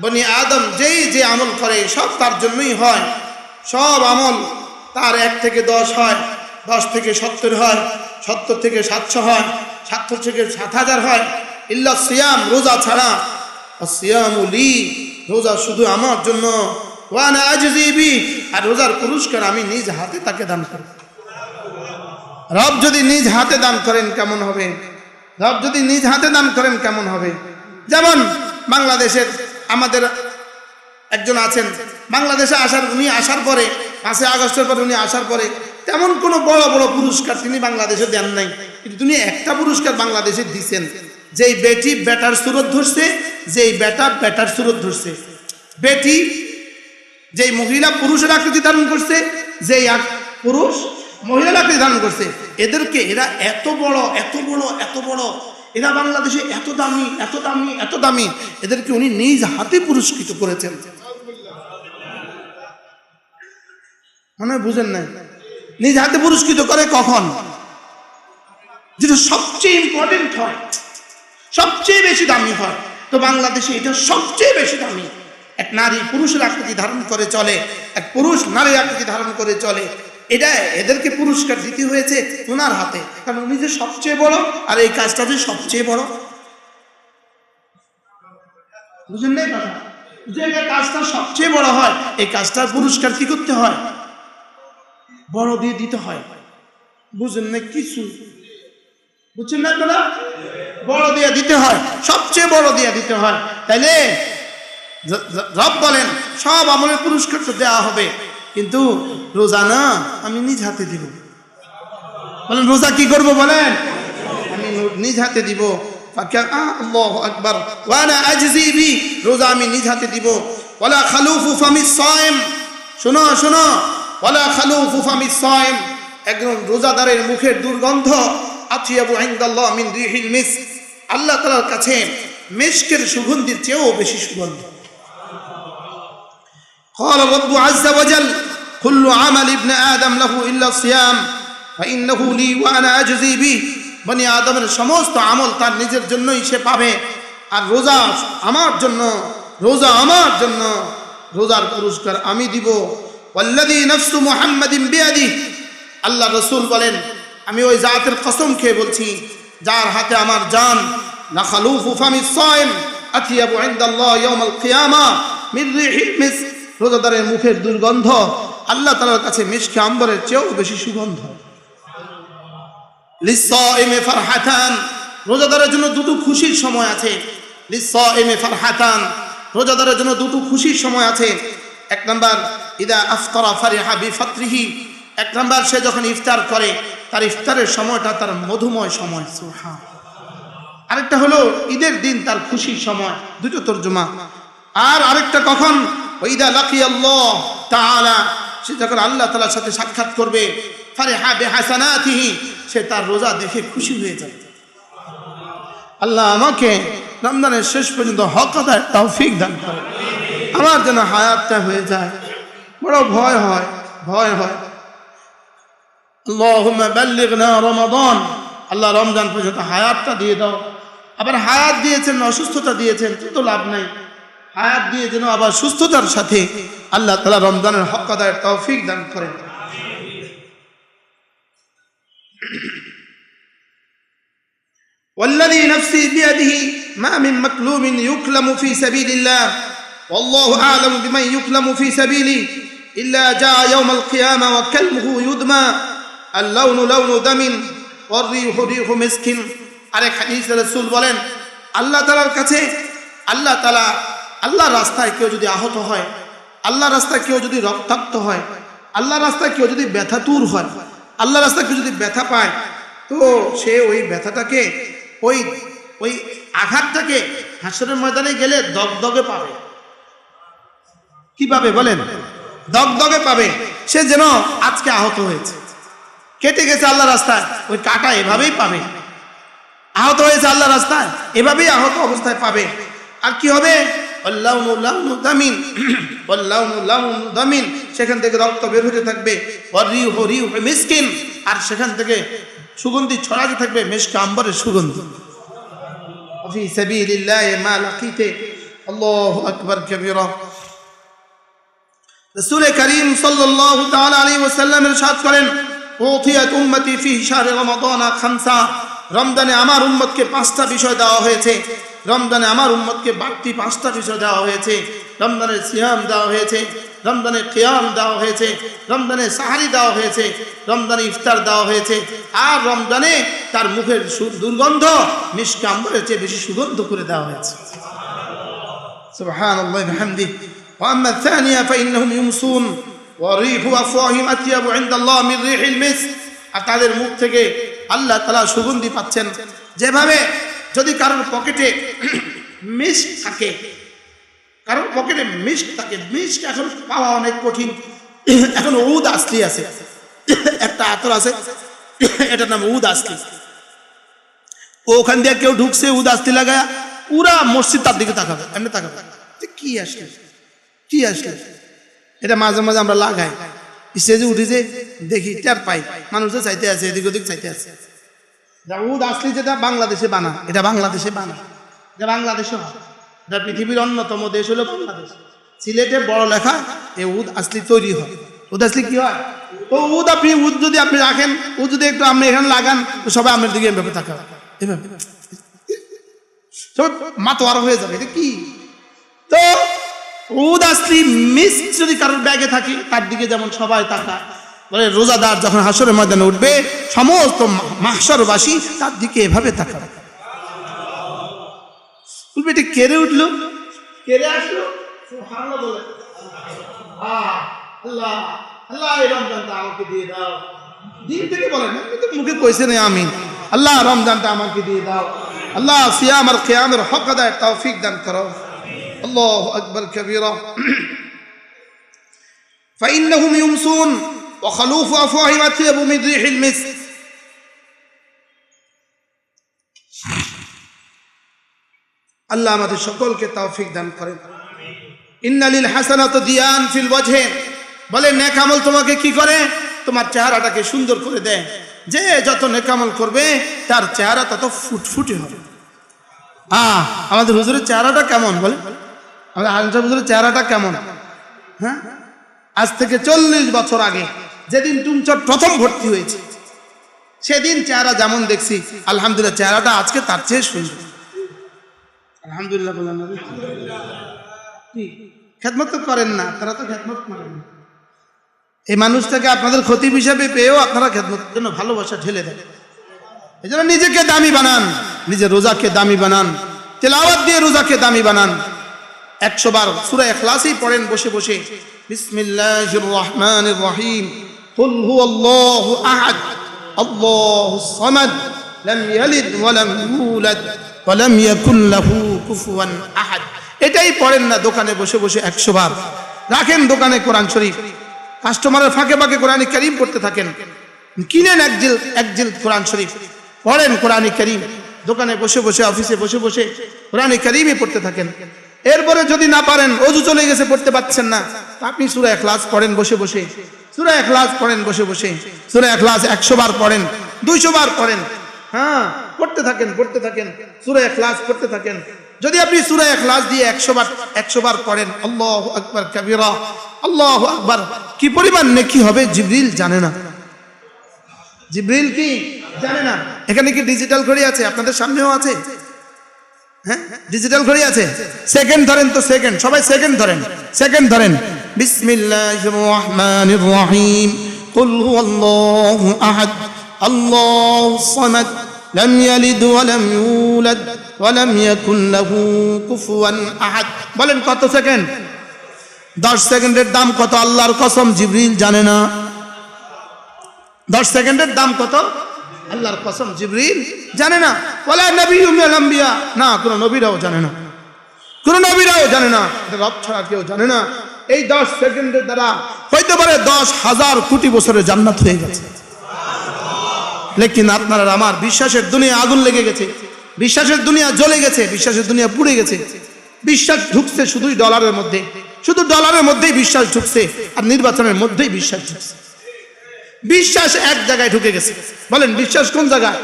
বনি আদম যে আমল করে সব তার জন্যই হয়। সব আমল তার 1 থেকে 10 হয়, 10 থেকে 70 হয়, 70 থেকে 700 হয়, 700 থেকে 7000 হয়, ইল্লা সিয়াম, রোজা ছাড়া। আসিয়ামু লি, রোজা শুধু আমার জন্য, ওয়া আনা আজজি বি, আর রোজার পুরস্কার আমি নিজ হাতে তাকে দান করব। রব যদি নিজ হাতে দান করেন কেমন হবে? রব যদি নিজ হাতে দান করেন কেমন হবে? যেমন বাংলাদেশের আমাদের একজন আছেন, বাংলাদেশে উনি আসার পরে 5 আগস্টের পরে উনি আসার পরে তেমন কোনো বড় বড় পুরস্কার তিনি বাংলাদেশে দেন নাই, কিন্তু তিনি একটা পুরস্কার বাংলাদেশে দিয়েছেন। যেই বেটি বেটার সুরত ধরছে, যেই বেটা বেটার সুরত ধরছে, বেটি যেই মহিলা পুরুষের আকৃতি ধারণ করছে, যেই পুরুষ মহিলার আকৃতি ধারণ করছে, এদেরকে এরা এত বড় এরা বাংলাদেশে এত দামি এত দামি এত দামি, এদেরকে উনি নিজ হাতে পুরস্কৃত করেছেন। মনে হয় বুঝেন নাই? নিজ হাতে পুরস্কৃত করে কখন? যেটা সবচেয়ে ইম্পর্টেন্ট হয়, সবচেয়ে বেশি দামি হয়, তো বাংলাদেশে এটা সবচেয়ে বেশি দামি। এক নারী পুরুষের আকৃতি ধারণ করে চলে, এক পুরুষ নারীর আকৃতি ধারণ করে চলে, এটা এদেরকে পুরস্কার দিতে হয়েছে ওনার হাতে, কারণ উনি যে সবচেয়ে বড় আর এই কাজটা যে সবচেয়ে বড়। বুঝলেন না কথা? যে কাজটা সবচেয়ে বড় হয় এই কাজটার পুরস্কার কি করতে হয়? বড় দিয়ে দিতে হয়। বুঝলেন না কিছু? বুঝছেন না দাদা? বড় দিয়ে দিতে হয়, সবচেয়ে বড় দিয়ে দিতে হয়। তাইলে রব বলেন সব আমলের পুরস্কার তো দেওয়া হবে, কিন্তু রোজা না, আমি নিজ হাতে দিব। বলেন রোজা কি করব? বলেন আমি নিজ হাতে দিব। আল্লাহু আকবার, ওয়ানা আজজি বি, রোজা আমি নিজ হাতে দিব। ওয়ালা খালুফু ফামিস সাইম, শোনো শোনো, ওয়ালা খালুফু ফামিস সাইম, একজন রোজাদারের মুখের দুর্গন্ধ আতিয়াবু ইনদাল্লাহ মিন রিহিল মিস্ক, আল্লাহ তাআলার কাছে মিস্কের সুগন্ধির চেয়েও বেশি সুগন্ধ। قال الرب عز وجل كل عمل ابن آدم له إلا الصيام فإنه لي وأنا أجزي به, বনি আদমের সমস্ত আমল তার নিজের জন্যই সে পাবে, আর রোজা আমার জন্য, রোজা আমার জন্য, রোজার পুরস্কার আমি দিব। ওয়াল্লাযী নাফসু মুহাম্মাদিন বিয়াদিহি, আল্লাহ রাসূল বলেন আমি ওই জাতের কসম খেয়ে বলছি যার হাতে আমার জান, লা খালুফু ফামিস সাইম আতিয়াবু ইনদাল্লাহ ইয়াউমাল কিয়ামা মিন রিহিল মিস্ক, রোজাদারের মুখের দুর্গন্ধ আল্লাহ তাআলার কাছে মিশকে আম্বরের চেয়েও বেশি সুগন্ধ। লিসাইমি ফারহাতান, রোজাদারের জন্য দুটো খুশির সময় আছে। লিসাইমি ফারহাতান, রোজাদারের জন্য দুটো খুশির সময় আছে। এক নাম্বার ইদা আফতারা ফারিহা বিফাতরিহি, এক নাম্বার সে যখন ইফতার করে তার ইফতারের সময়টা তার মধুময় সময়, সুবহান। আরেকটা হলো ঈদের দিন তার খুশির সময়, দুটো তরজমা। আর আরেকটা কখন? ওইদা লাকিয়াল্লাহ তাআলা, সে যখন আল্লাহ তাআলার সাথে সাক্ষাৎ করবে, ফারিহা বিহাসানাতিহি, সে তার রোজা দেখে খুশি হয়ে যাবে। আল্লাহ আমাকে রমজানের শেষ পর্যন্ত হক আদায়ের তৌফিক দান করে, আমার যেন হায়াতটা হয়ে যায়। বড় ভয় হয়, ভয় হয়। আল্লাহুম্মা বাল্লিগনা রমাদান, আল্লাহ রমজান পর্যন্ত হায়াতটা দিয়ে দাও। আবার হায়াত দিয়েছেন, অসুস্থতা দিয়েছেন, তো লাভ নাই। হায়াত দিয়ে যেন আবার সুস্থতার সাথে আল্লাহ তাআলা রমজানের হক আদায়ের তৌফিক দান করেন। والذي نفسي بيده ما من مكلوم يكلم في سبيل الله والله أعلم بمن يكلم في سبيله إلا جاء يوم القيامة وكلمه يدمى اللون لون دم والريح ريح مسك। আরেক হাদিসে রাসূল বলেন আল্লাহ তাআলার কাছে, আল্লাহ তাআলা, আল্লাহর রাস্তায় কেউ যদি আহত হয়, আল্লাহর রাস্তায় কেউ যদি রক্তাক্ত হয়, আল্লাহর রাস্তায় কেউ যদি ব্যথাতুর হয়, আল্লাহর রাস্তায় কেউ যদি ব্যথা পায়, তো সে ওই ব্যথাটাকে, ওই আঘাতটাকে হাসরের ময়দানে গেলে দগদগে পাবে। কি পাবে বলেন? দগদগে পাবে। সে যেন আজকে আহত হয়েছে, কেটে গেছে আল্লাহ রাস্তায়, ওই কাটা এভাবেই পাবে। আহত হয়েছে আল্লাহ রাস্তায়, এভাবেই আহত অবস্থায় পাবে। আর কি হবে? আল্লাহু লাহু দামিন, আল্লাহু লাহু দামিন, সেখান থেকে রক্ত বের হতে থাকবে। ওয়ারিহু রিহু মিসকিন, আর সেখান থেকে সুগন্ধি ছড়াতে থাকবে, মিশক আম্বরের সুগন্ধি। ফি সাবিলিল্লাহি মা লাকিতে, আল্লাহু আকবার কাবীরা। রাসূল করিম সাল্লাল্লাহু তাআলা আলাইহি ওয়াসাল্লাম ইরশাদ করেন উতিয়াত উম্মতি ফি শাহরি রমাদান খামসা, রমজানে আমার উম্মতকে 5টা বিষয় দেওয়া হয়েছে। রমজানে আমার উম্মতকে বাড়তি 5টা বিষয় দেওয়া হয়েছে। রমজানের সিয়াম দেওয়া হয়েছে, রমজানের কিয়াম দেওয়া হয়েছে, রমজানে সাহারি দেওয়া হয়েছে, রমজানে ইফতার দেওয়া হয়েছে, আর রমজানে তার মুখের দুর্গন্ধ মিশকে আম্বরের চেয়ে বেশি সুগন্ধ করে দেওয়া হয়েছে। সুবহানাল্লাহি ওয়া বিহামদিহি। ওয়া আম্মা আস-সানিয়া ফাইন্নাহুম ইউমসুন ওয়া রিহু আফওয়াহিম আতিয়াবু ইনদাল্লাহ মিন রিহিল মিস্ক, আর তাদের মুখ থেকে আল্লাহ তাআলা সুগন্ধি পাচ্ছেন। যেভাবে যদি কারোর পকেটে মিস্ক থাকে, কারোর পকেটে মিস্ক থাকে, মিস্ক এখন পাওয়া অনেক কঠিন। এখন উদ আসলি আছে, একটা আতর আছে, এটার নাম উদ আসলি। ওখান দিয়ে কেউ ঢুকছে, উদ আসলি লাগায়, পুরা মসজিদ তার দিকে তাকাবে, এমনি তাকাবে, কি আসলে, কি আসলে। এটা মাঝে মাঝে আমরা লাগাই, স্টেজে উঠেছে দেখি, টের পাই মানুষদের চাইতে আছে, এদিক ওদিক চাইতে আছে। উদ আসলি যেটা বাংলাদেশে বানা, এটা বাংলাদেশে বানা, এটা বাংলাদেশে হয়। এটা পৃথিবীর অন্যতম দেশ হলো বাংলাদেশ। সিলেটে বড় লেখা এই উদ আসলি তৈরি হয়। উদ আসলি কি হয়? তো উদ যদি আপনি রাখেন, উদ যদি একটু আপনি এখানে লাগান, তো সবাই আপনার দিকে এভাবে তাকাবে, এভাবে সবাই মাতোয়ারা হয়ে যাবে। এটা কি? তো উদ আসলি মিস্ক যদি কারোর ব্যাগে থাকে, তার দিকে যেমন সবাই তাকায়, বলে রোজাদার যখন হাসরের ময়দানে উঠবে সমস্ত মাহশরবাসী তার দিকে এভাবে তাকাবে। বলবে এটা কেড়ে উঠলো, কেড়ে আসলো, সুবহানাল্লাহ বলে আল্লাহ আল্লাহ এই রমজানটা আমাকে দিয়ে দাও। দিন থেকে বলেন, কিন্তু মুখে কইছে না আমিন। আল্লাহ রমজানটা আমাকে দিয়ে দাও, আল্লাহ সিয়াম আর কিয়ামের হক আদায়ের তৌফিক দান করো। আল্লাহু আকবার কবীরা। فإنهم يمسون وخلوف أفواههم أطيب من ريح المسك। আল্লাহ আমাদের সকলকে তৌফিক দান করেন। ইন্নালিল হাসানাত দিয়ান ফিল ওয়াজহে, বলে নেক আমল তোমাকে কি করে? তোমার চেহারাটাকে সুন্দর করে দেয়। যে যত নেক আমল করবে তার চেহারা তত ফুটফুটে হবে। আমাদের হুজুরের চেহারাটা কেমন বলে? আমাদের হাসান হুজুরের চেহারাটা কেমন? হ্যাঁ, আজ থেকে 40 বছর আগে যেদিন টুমচর প্রথম ভর্তি হয়েছে, সেদিন চেহারা যেমন দেখছি, আলহামদুলিল্লাহ চেহারাটা আজকে তার চেয়ে সুন্দর। আলহামদুলিল্লাহ বলেন না? কি খেদমত তো করেন না, তারা তো খেদমত করেন না। এই মানুষটাকে আপনাদের খতিব হিসাবে পেয়েও আপনারা খেদমতের জন্য ভালোবাসা ঢেলে দেন। এই জন্য নিজেকে দামি বানান, নিজের রোজাকে দামি বানান, তেলাওয়াত দিয়ে রোজাকে দামি বানান। 100 বার সূরা ইখলাসই পড়েন বসে বসে। বিসমিল্লাহির রহমানির রহিম, কুল হুয়াল্লাহু আহাদ আল্লাহুস সামাদ লাম ইয়ালিদ ওয়া লাম ইউলাদ ওয়া লাম ইয়াকুল লাহু কুফুয়ান আহাদ। এটাই পড়েন না দোকানে বসে বসে 100 বার। রাখেন দোকানে কোরআন শরীফ, কাস্টমারের ফাঁকে ফাঁকে কোরআন কারীম পড়তে থাকেন। কিনেন এক জিলদ কোরআন শরীফ, পড়েন কোরআন কারীম। দোকানে বসে বসে, অফিসে বসে বসে কোরআন কারীমই পড়তে থাকেন। এরপরে যদি না পারেন, ওযু চলে গেছে পড়তে পারছেন না, আপনি সূরা ইখলাস পড়েন বসে বসে, সূরা ইখলাস পড়েন বসে বসে, সূরা ইখলাস 100 বার পড়েন, 200 বার পড়েন। হ্যাঁ, পড়তে থাকেন পড়তে থাকেন, সূরা ইখলাস পড়তে থাকেন। যদি আপনি সূরা ইখলাস দিয়ে 100 বার পড়েন, আল্লাহু আকবার কবীরা, আল্লাহু আকবার, কি পরিমাণ নেকি হবে জিবরিল জানে না। জিবরিল কি জানে না? এখানে কি ডিজিটাল ঘড়ি আছে? আপনাদের সামনেও আছে। হ্যাঁ, ডিজিটাল ঘড়ি আছে। সেকেন্ড ধরেন তো, সেকেন্ড, সবাই সেকেন্ড ধরেন, সেকেন্ড ধরেন। বিসমিল্লাহির রহমানির রহিম, কুল হুয়াল্লাহু আহাদ আল্লাহুস সামাদ লাম ইয়ালিদ ওয়া লাম ইউলাদ ওয়া লাম ইয়াকুল লাহু কুফুয়ান আহাদ। বলেন কত সেকেন্ড? 10 সেকেন্ডের দাম কত? আল্লাহর কসম জিবরিল জানে না। 10 সেকেন্ডের দাম কত? আল্লাহর কসম জিবরিল জানে না। ওয়ালা নবিয়্যুম মিনাল আম্বিয়া, না কোন নবীরাও জানে না, কোন নবীরাও জানে না, এটা রব ছাড়া কেউ জানে না। এই 10 সেকেন্ডের দ্বারা হইতে পারে 10,000 কোটি বছরের জান্নাত হয়ে গেছে। লেকিন আপনার আমার বিশ্বাসের দুনিয়া আগুন লেগে গেছে, বিশ্বাসের দুনিয়া জ্বলে গেছে, বিশ্বাসের দুনিয়া পুড়ে গেছে। বিশ্বাস ঢুকছে শুধুই ডলারের মধ্যে, শুধু ডলারের মধ্যেই বিশ্বাস ঢুকছে, আর নির্বাচনের মধ্যেই বিশ্বাস ঢুকছে। বিশ্বাস এক জায়গায় ঢুকে গেছে। বলেন বিশ্বাস কোন জায়গায়?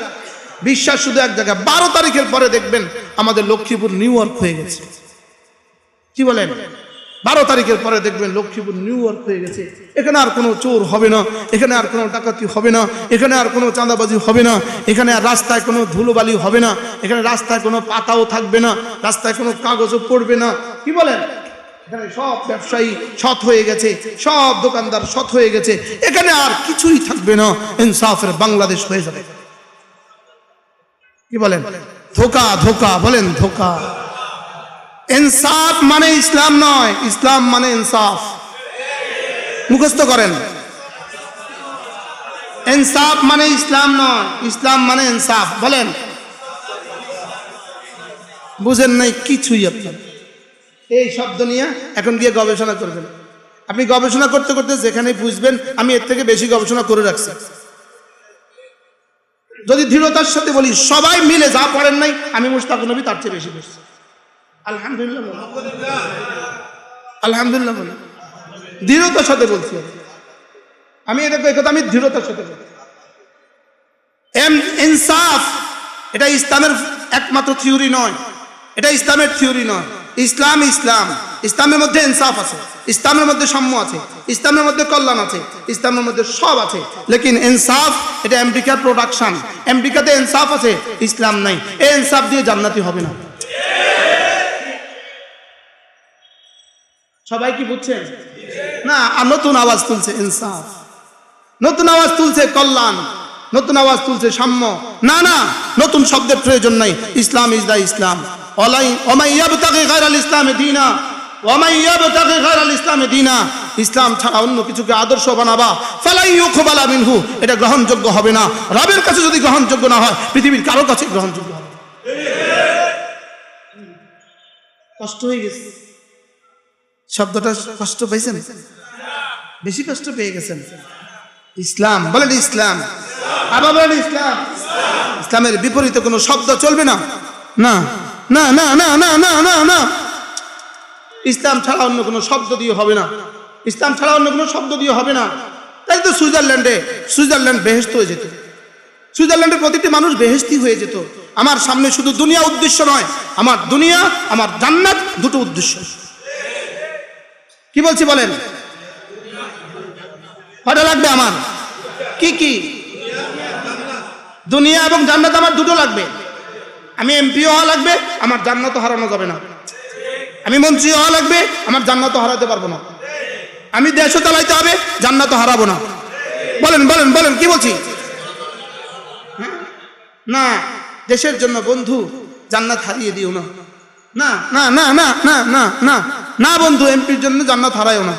বিশ্বাস শুধু এক জায়গায়। 12 তারিখের পরে দেখবেন আমাদের লক্ষ্মীপুর নিউ ইয়র্ক হয়ে গেছে। কি বলেন? 12 তারিখের পরে দেখবেন লক্ষ্মীপুর নিউ ইয়র্ক হয়ে গেছে। এখানে আর কোনো চোর হবে না, এখানে আর কোনো ডাকাতি হবে না, এখানে আর কোনো চাঁদাবাজি হবে না, এখানে আর রাস্তায় কোনো ধুলোবালি হবে না, এখানে রাস্তায় কোনো পাতাও থাকবে না, রাস্তায় কোনো কাগজও পড়বে না। কি বলেন? এখানে সব ব্যবসায়ী সৎ হয়ে গেছে, সব দোকানদার সৎ হয়ে গেছে, এখানে আর কিছুই থাকবে না, ইনসাফের বাংলাদেশ হয়ে যাবে। কি বলেন? ধোকা, ধোকা, বলেন ধোকা। ইনসাফ মানে ইসলাম নয়, ইসলাম মানে ইনসাফ। মুখস্থ করেন, ইনসাফ মানে ইসলাম নয়, ইসলাম মানে ইনসাফ। বলেন, বুঝেন নাই কিছুই। আপনার এই শব্দ নিয়ে এখন গিয়ে গবেষণা করবেন। আপনি গবেষণা করতে করতে যেখানে বুঝবেন আমি এর থেকে বেশি গবেষণা করে রাখছি। যদি দৃঢ়তার সাথে বলি, সবাই মিলে যা পড়েন নাই আমি মুশতাক নবী তার চেয়ে বেশি পড়ছি। আলহামদুলিল্লাহ, আলহামদুলিল্লাহ বলে দৃঢ়তার সাথে বলছি। আমি এটা কথা আমি দৃঢ়তার সাথে বলছি। ইনসাফ এটা ইসলামের একমাত্র থিওরি নয়, এটা ইসলামের থিওরি নয়। ইসলাম ইসলাম ইসলামের মধ্যে ইনসাফ আছে, ইসলামের মধ্যে সাম্য আছে, ইসলামের মধ্যে কল্যাণ আছে, ইসলামের মধ্যে সব আছে। লেকিন ইনসাফ এটা আমেরিকার প্রোডাকশন। আমেরিকাতে ইনসাফ আছে, ইসলাম নাই। এই ইনসাফ দিয়ে জান্নাতি হবে না। সবাই কি বুঝছেন না? আর নতুন আওয়াজ তুলছে ইনসাফ, নতুন আওয়াজ তুলছে কল্যাণ, নতুন আওয়াজ তুলছে সাম্য। না না, নতুন শব্দের প্রয়োজন নাই। ইসলাম ইজ দা ইসলাম। ইসলাম ছাড়া অন্য কিছুকে আদর্শ বানাবা ফালাই ইউকবালা মিনহু, এটা গ্রহণযোগ্য হবে না। রবের কাছে যদি গ্রহণযোগ্য না হয়, পৃথিবীর কারো কাছে গ্রহণযোগ্য হবে। কষ্ট হয়ে গেছে শব্দটা, কষ্ট পেয়েছেন? বেশি কষ্ট পেয়ে গেছেন। ইসলাম বলেন, ইসলাম। আবার বলেন ইসলাম। ইসলামের বিপরীতে কোনো শব্দ চলবে না। না না না না না না না না, ইসলাম ছাড়া অন্য কোনো শব্দ দিয়ে হবে না। ইসলাম ছাড়া অন্য কোনো শব্দ দিয়ে হবে না। তাই তো সুইজারল্যান্ড বেহেশত হয়ে যেত। সুইজারল্যান্ডের প্রতিটি মানুষ বেহেশতি হয়ে যেত। আমার সামনে শুধু দুনিয়া উদ্দেশ্য নয়, আমার দুনিয়া, আমার জান্নাত, দুটো উদ্দেশ্য। কি বলছি বলেন? কটা লাগবে আমার? কি কি? দুনিয়া এবং জান্নাত আমার দুটো লাগবে। আমি এমপি হওয়া লাগবে, আমার জান্নাতও হারানো যাবে না। আমি মন্ত্রী হওয়া লাগবে, আমার জান্নাতও হারাতে পারবো না। আমি দেশও চালাইতে হবে, জান্নাতও হারাবো না। বলেন বলেন বলেন, কি বলছি? না, দেশের জন্য বন্ধু জান্নাত হারিয়ে দিও না। না না না না না না না না বন্ধু, এমপির জন্য জান্নাত হারায়ও না।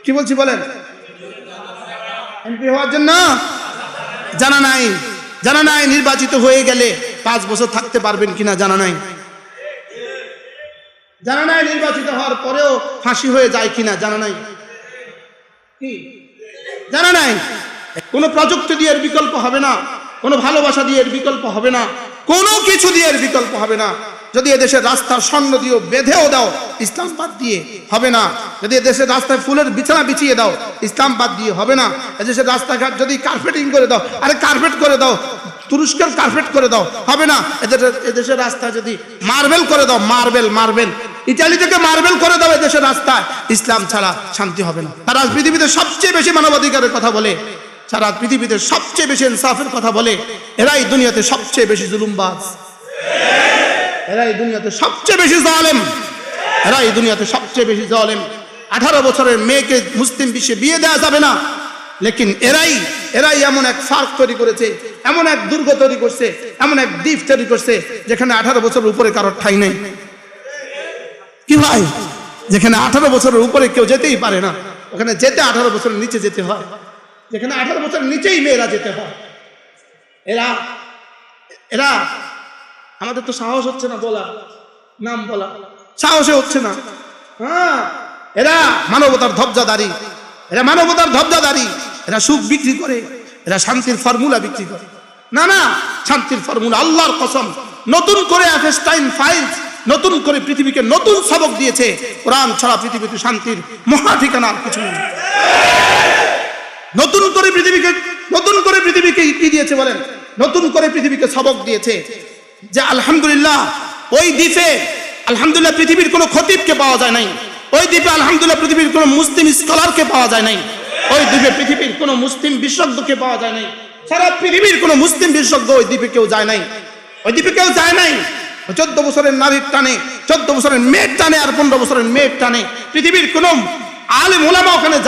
কি বলছি বলেন? এমপি হওয়ার জন্য জানা নাই নির্বাচিত হয়ে গেলে 5 বছর থাকতে পারবেন কিনা জানা নাই। নির্বাচিত হওয়ার পরেও ফাঁসি হয়ে যায় কিনা জানা নাই। কি জানা নাই? কোনো প্রযুক্তি দিয়ে এর বিকল্প হবে না, কোনো ভালোবাসা দিয়ে এর বিকল্প হবে না, কোনো কিছু দিয়ে এর বিকল্প হবে না। যদি এদেশের রাস্তার স্বর্ণ দিয়ে বেঁধেও দাও, ইসলাম বাদ দিয়ে হবে না। যদি এদেশের রাস্তায় ফুলের বিছানা বিছিয়ে দাও, ইসলাম বাদ দিয়ে হবে না। এদেশের রাস্তাঘাট যদি কার্পেটিং করে দাও, আরে কার্পেট করে দাও, তুরস্কের কার্পেট করে দাও, হবে না। এদেশের রাস্তায় যদি মার্বেল করে দাও, মার্বেল ইটালি থেকে মার্বেল করে দাও এদেশের রাস্তায়, ইসলাম ছাড়া শান্তি হবে না। তারা পৃথিবীতে সবচেয়ে বেশি মানবাধিকারের কথা বলে, সারা পৃথিবীতে সবচেয়ে বেশি ইনসাফের কথা বলে, এরাই দুনিয়াতে সবচেয়ে বেশি জুলুমবাজ, এরাই দুনিয়াতে সবচেয়ে বেশি জালেম, এরাই দুনিয়াতে সবচেয়ে বেশি জালেম। 18 বছরের মেয়েকে মুসলিম বিশ্বে বিয়ে দেওয়া যাবে না, লেকিন এরাই এমন এক ফার্ক তৈরি করেছে, এমন এক দুর্গ তৈরি করছে, এমন এক দ্বীপ তৈরি করছে, যেখানে 18 বছরের উপরে কারোর ঠাঁই নেই। কি ভাই? যেখানে 18 বছরের উপরে কেউ যেতেই পারে না, ওখানে যেতে 18 বছরের নিচে যেতে হয়। যেখানে 18 বছরের নিচেই মেয়েরা যেতে হয়। এরা আমাদের তো সাহস হচ্ছে না বলা, নাম বলা সাহসে হচ্ছে না। হ্যাঁ, এরা মানবতার ধ্বজাধারী, এরা সুখ বিক্রি করে, এরা শান্তির ফর্মুলা বিক্রি করে। না, শান্তির ফর্মুলা আল্লাহর কসম, নতুন করে অ্যাফেস্টাইন ফাইলস নতুন করে পৃথিবীকে নতুন সবক দিয়েছে। কোরআন ছাড়া পৃথিবীতে শান্তির মহা ঠিকানা কিছু নেই। নতুন করে পৃথিবীকে কি দিয়েছে বলেন? নতুন করে পৃথিবীকে সবক দিয়েছে যে আলহামদুলিল্লাহ ওই দ্বীপে আলহামদুলিল্লাহ পৃথিবীর কোনো খতিবকে পাওয়া যায় নাই, ওই দ্বীপে আলহামদুলিল্লাহ পৃথিবীর কোনো মুসলিম স্কলারকে পাওয়া যায় নাই, ওই দ্বীপে পৃথিবীর কোনো মুসলিম বিশেষজ্ঞকে পাওয়া যায় নাই। সারা পৃথিবীর কোনো মুসলিম বিশেষজ্ঞ ওই দ্বীপে কেউ যায় নাই, 14 বছরের নারীর টানে, 14 বছরের মেয়ের টানে, আর 15 বছরের মেয়ের টানে পৃথিবীর কোনো আলেম ওলামা ওখানে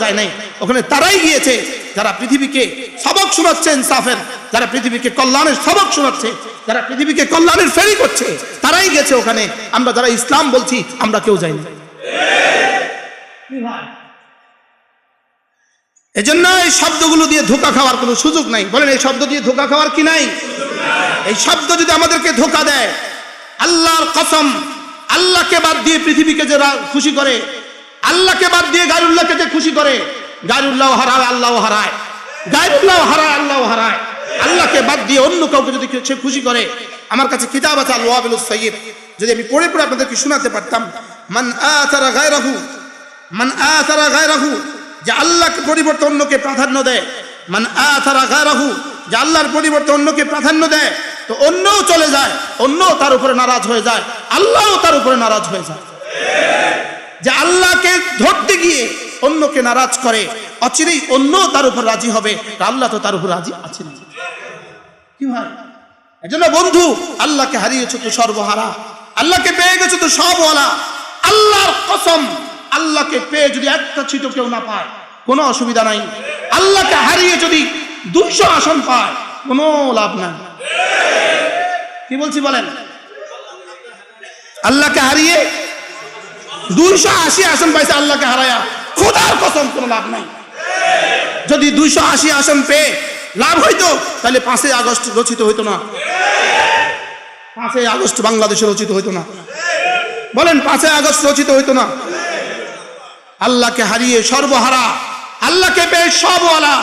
যায় নাই, ওখানে তারাই গিয়েছে যারা পৃথিবীকে সবক শোনাচ্ছে ইনসাফের, যারা পৃথিবীকে কল্যাণের সবক শোনাচ্ছে, যারা পৃথিবীকে কল্যাণের ফেরি করছে, তারাই গেছে ওখানে। আমরা যারা ইসলাম বলছি আমরা কেউ যাইনি। এজন্য এই শব্দগুলো দিয়ে ধোঁকা খাওয়ার কোনো সুযোগ নাই। বলেন, এই শব্দ দিয়ে ধোঁকা খাওয়ার কি নাই? এই শব্দ যদি আমাদেরকে ধোঁকা দেয়, আল্লাহর কসম, আল্লাহকে বাদ দিয়ে পৃথিবীকে যারা খুশি করে, আল্লাহকে বাদ দিয়ে গায়রুল্লাহকে যে খুশি করে, গায়রুল্লাহ হারায় আল্লাহ হারায়, গায়রুল্লাহ হারায় আল্লাহ হারায়। আল্লাহকে বাদ দিয়ে অন্য কাউকে যদি সে খুশি করে, আমার কাছে কিতাব আছে আল ওয়াবিলুস সাইয়্যিব, যদি আমি পড়ে আপনাদেরকে শোনাতে পারতাম। মান আতারা গায়রাহু, যে আল্লাহকে পরিবর্তে অন্যকে প্রাধান্য দেয়, মান আতারা গায়রাহু, যে আল্লাহর পরিবর্তে অন্যকে প্রাধান্য দেয়, তো অন্যও চলে যায়, অন্যও তার উপরে নারাজ হয়ে যায়, আল্লাহও তার উপরে নারাজ হয়ে যায়। যে আল্লাহকে ধরতে গিয়ে অন্যকে নারাজ করে, অচিরেই অন্য তার উপর রাজি হবে, আল্লাহ তো তার উপর রাজি আছেন। কি হয়? এজন্য বন্ধু, আল্লাহকে হারিয়েছো তো সর্বহারা, আল্লাহকে পেয়ে গেছো তো সবওয়ালা। আল্লাহর কসম, আল্লাহকে পেয়ে যদি একটা ছিটো কেউ না পায় কোনো অসুবিধা নাই। আল্লাহকে হারিয়ে যদি 200 আসন পায় কোনো লাভ নাই। কি বলছি বলেন? আল্লাহকে হারিয়ে 280 আসন পাইছে, আল্লাহকে হারায়া খোদার কসম কোনো লাভ নাই। যদি 280 আসন পেয়ে লাভ হইতো তাহলে 5ই আগস্ট রচিত হইতো না, 5ই আগস্ট বাংলাদেশে রচিত হইতো না। বলেন 5ই আগস্ট রচিত হইতো না। আল্লাহকে হারিয়ে সর্বহারা, আল্লাহকে পেয়ে সবওয়ালা।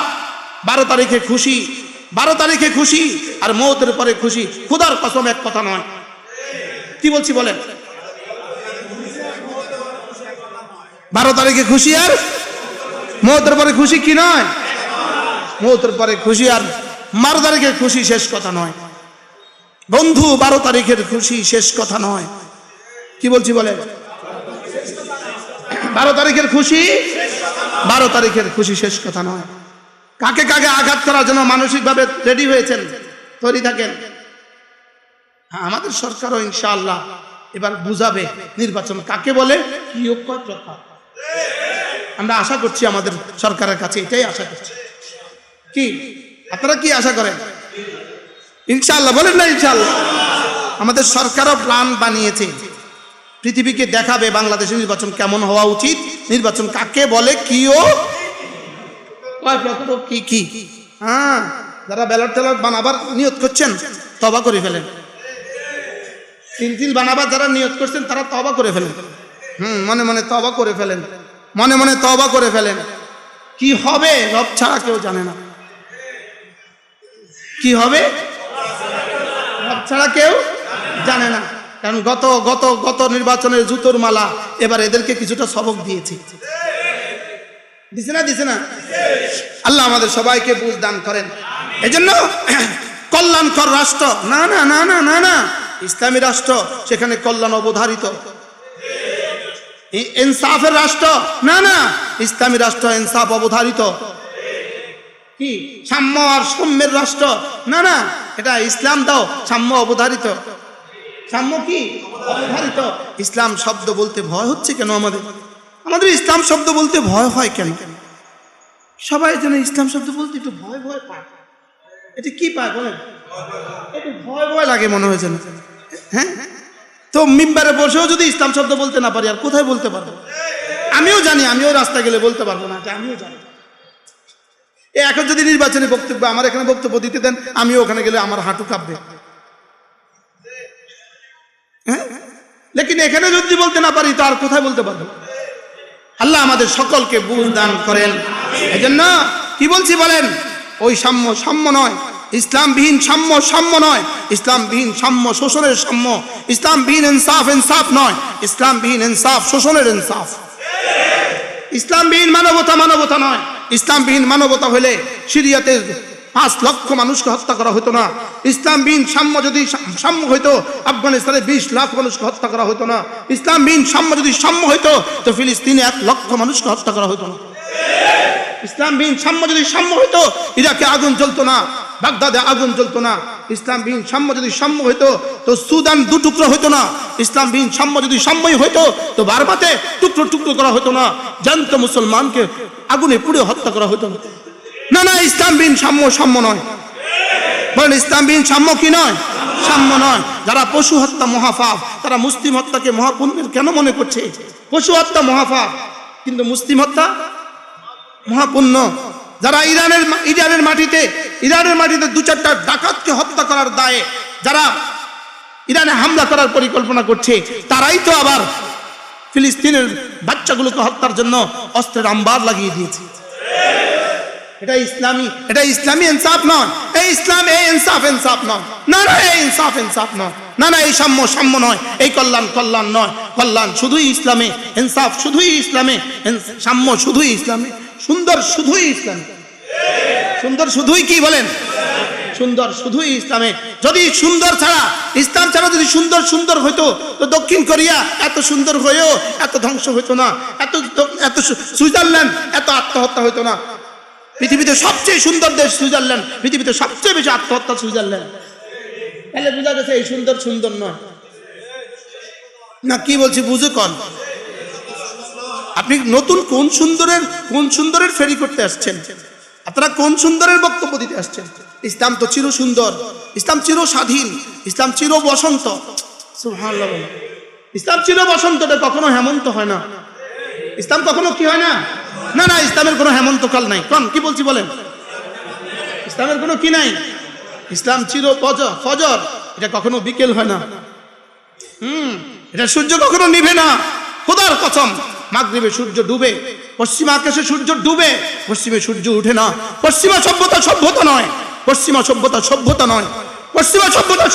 12 তারিখে খুশি, 12 তারিখে খুশি আর মওতের পরে খুশি, খোদার কসম এক কথা নয়। কি বলছি বলেন? 12 তারিখে খুশি আর মওতের পরে খুশি কি নয়? মওতের পরে খুশি আর 12 তারিখে খুশি শেষ কথা নয় বন্ধু। 12 তারিখের খুশি শেষ কথা নয়। কি বলছি বলেন? 12 তারিখের খুশি, 12 তারিখের খুশি শেষ কথা নয়। কাকে কাকে আঘাত করার জন্য মানসিকভাবে রেডি হয়েছেন, তৈরি থাকেন। আমাদের সরকারও ইনশাআল্লাহ এবার বুঝাবে নির্বাচন কাকে বলে, কি ঐক্য প্রথা। আমরা আশা করছি আমাদের সরকারের কাছে, এটাই আশা করছি। কি আপনারা কি আশা করেন? ইনশাআল্লাহ বলেন না ইনশাআল্লাহ। আমাদের সরকারও প্ল্যান বানিয়েছে, পৃথিবীকে দেখাবে বাংলাদেশের নির্বাচন কেমন হওয়া উচিত, নির্বাচন কাকে বলে, কিও কি কি। হ্যাঁ, যারা ব্যালট ট্যালট বানাবার নিয়ত করছেন তওবা করে ফেলেন। তিল বানাবার যারা নিয়ত করছেন তারা তওবা করে ফেলেন। মনে মনে তওবা করে ফেলেন, মনে মনে তওবা করে ফেলেন। কি হবে রব ছাড়া কেউ জানে না। কি হবে রব ছাড়া কেউ জানে না। কারণ গত গত গত নির্বাচনের জুতোর মালা এবার এদেরকে কিছুটা সবক দিয়েছে। দিছে না? দিছে না? আল্লাহ আমাদের সবাইকে বুঝ দান করেন। এজন্য কল্যাণকর রাষ্ট্র না না না না না না, ইসলামী রাষ্ট্র, সেখানে কল্যাণ অবধারিত। ইনসাফের রাষ্ট্র না না, ইসলামী রাষ্ট্র ইনসাফ অবধারিত। কি সাম্য আর সৌম্যের রাষ্ট্র না না, এটা ইসলাম দাও সাম্য অবধারিত। সাম্য কি অবধারিত। ইসলাম শব্দ বলতে ভয় হচ্ছে কেন? আমাদের ইসলাম শব্দ বলতে ভয় হয় কেন? সবাই যেন ইসলাম শব্দ বলতে একটু ভয় ভয় পায়। এটা কি পায় বলেন? একটু ভয় ভয় লাগে মনে হয়েছে না? হ্যাঁ, তো মিম্বারে বসেও যদি ইসলাম শব্দ বলতে না পারি আর কোথায় বলতে পারবো? আমিও জানি, আমিও রাস্তায় গেলে বলতে পারবো না, আমিও জানি। এখন যদি নির্বাচনী বক্তব্য আমার এখানে বক্তব্য দিতে দেন, আমিও ওখানে গেলে আমার হাঁটু কাঁপবে। হ্যাঁ, লেকিন এখানে যদি বলতে না পারি তো আর কোথায় বলতে পারবো? আল্লাহ আমাদের সকলকে বুঝ দান করেন। এজন্য কি বলছি বলেন? ওই সাম্য সাম্য নয়, ইসলামবিহীন সাম্য সাম্য নয়, ইসলামবিহীন সাম্য শোষণের সাম্য, ইসলামবিহীন ইনসাফ ইনসাফ নয়, ইসলামবিহীন ইনসাফ শোষণের ইনসাফ। ইসলামবিহীন মানবতা মানবতা নয়। ইসলামবিহীন মানবতা হলে সিরিয়াতে 5 লক্ষ মানুষকে হত্যা করা হতো না। ইসলামবিহীন সাম্য যদি সাম্য হইতো আফগানিস্তানে 20 লাখ মানুষকে হত্যা করা হতো না। ইসলামবিহীন সাম্য যদি সাম্য হইতো তো ফিলিস্তিনে 1 লক্ষ মানুষকে হত্যা করা হতো না। ইসলামবিহীন সাম্য যদি সাম্য হইতো ইরাকে আগুন জ্বলতো না, বাগদাদে আগুন জ্বলতো না। ইসলামবিহীন সাম্য যদি সাম্য হইতো তো সুদান 2 টুকরো হইতো না। ইসলামবিহীন সাম্য যদি সাম্যই হইতো তো বারবাতে টুকরো টুকরো করা হতো না, জ্যান্ত মুসলমানকে আগুনে পুড়ে হত্যা করা হতো না। না না, ইসলামবিহীন সাম্য সাম্য নয়। বলেন ইসলামবিহীন সাম্য কি নয়? সাম্য নয়। যারা পশু হত্যা মহাপাপ, তারা মুসলিম হত্যাকে মহাপুণ্যের কেন মনে করছে? পশু হত্যা মহাপাপ কিন্তু মুসলিম হত্যা মহাপুণ্য। যারা ইরানের মাটিতে 2-4টা ডাকাতকে হত্যা করার দায়ে যারা ইরানে হামলা করার পরিকল্পনা করছে, তারাই তো আবার ফিলিস্তিনের বাচ্চাগুলোকে হত্যার জন্য অস্ত্রের আম্বার লাগিয়ে দিয়েছে। এটা ইসলামী ইনসাফ নয়। এই ইসলাম এই ইনসাফ ইনসাফ নয়। না না, এই ইনসাফ ইনসাফ নয়। না না, এই সাম্য সাম্য নয়। এই কল্যাণ কল্যাণ নয়। কল্যাণ শুধুই ইসলামে, ইনসাফ শুধুই ইসলামে, সাম্য শুধুই ইসলামে, সুন্দর শুধুই ইসলামে। সুন্দর শুধুই কি বলেন? সুন্দর শুধুই ইসলামে। যদি সুন্দর ছাড়া, ইসলাম ছাড়া যদি সুন্দর সুন্দর হইতো, তো দক্ষিণ কোরিয়া এত সুন্দর হয়েও এত ধ্বংস হইতো না, এত সুইজারল্যান্ড এত আত্মহত্যা হইতো না। পৃথিবীতে সবচেয়ে সুন্দর দেশ সুইজারল্যান্ড, পৃথিবীতে সবচেয়ে বেশি আত্মহত্যা সুইজারল্যান্ড। তাহলে বোঝা গেছে এই সুন্দর সুন্দর নয় না। কি বলছি বুঝে কন? আপনি নতুন কোন সুন্দরের ফেরি করতে আসছেন? আপনারা কোন সুন্দরের বক্তব্য দিতে আসছেন? ইসলাম তো চির সুন্দর, ইসলাম চির স্বাধীন, ইসলাম চির বসন্ত। সুবহানাল্লাহ। ইসলাম চির বসন্ত, কখনো হেমন্ত হয় না। ইসলাম কখনো কি হয় না? না না, ইসলামের কোনো হেমন্তকাল নাই। কোন কি বলছি বলেন? ইসলামের কোনো কি নাই? ইসলাম চির ফজর, এটা কখনো বিকেল হয় না। এটা সূর্য কখনো নিভে না। খোদার কসম, মাগরিবে সূর্য ডুবে, পশ্চিমা আকাশে সূর্য ডুবে, পশ্চিমে সূর্য উঠে না। পশ্চিমা সভ্যতা নয়, পশ্চিমা সভ্যতা নয়, পশ্চিমা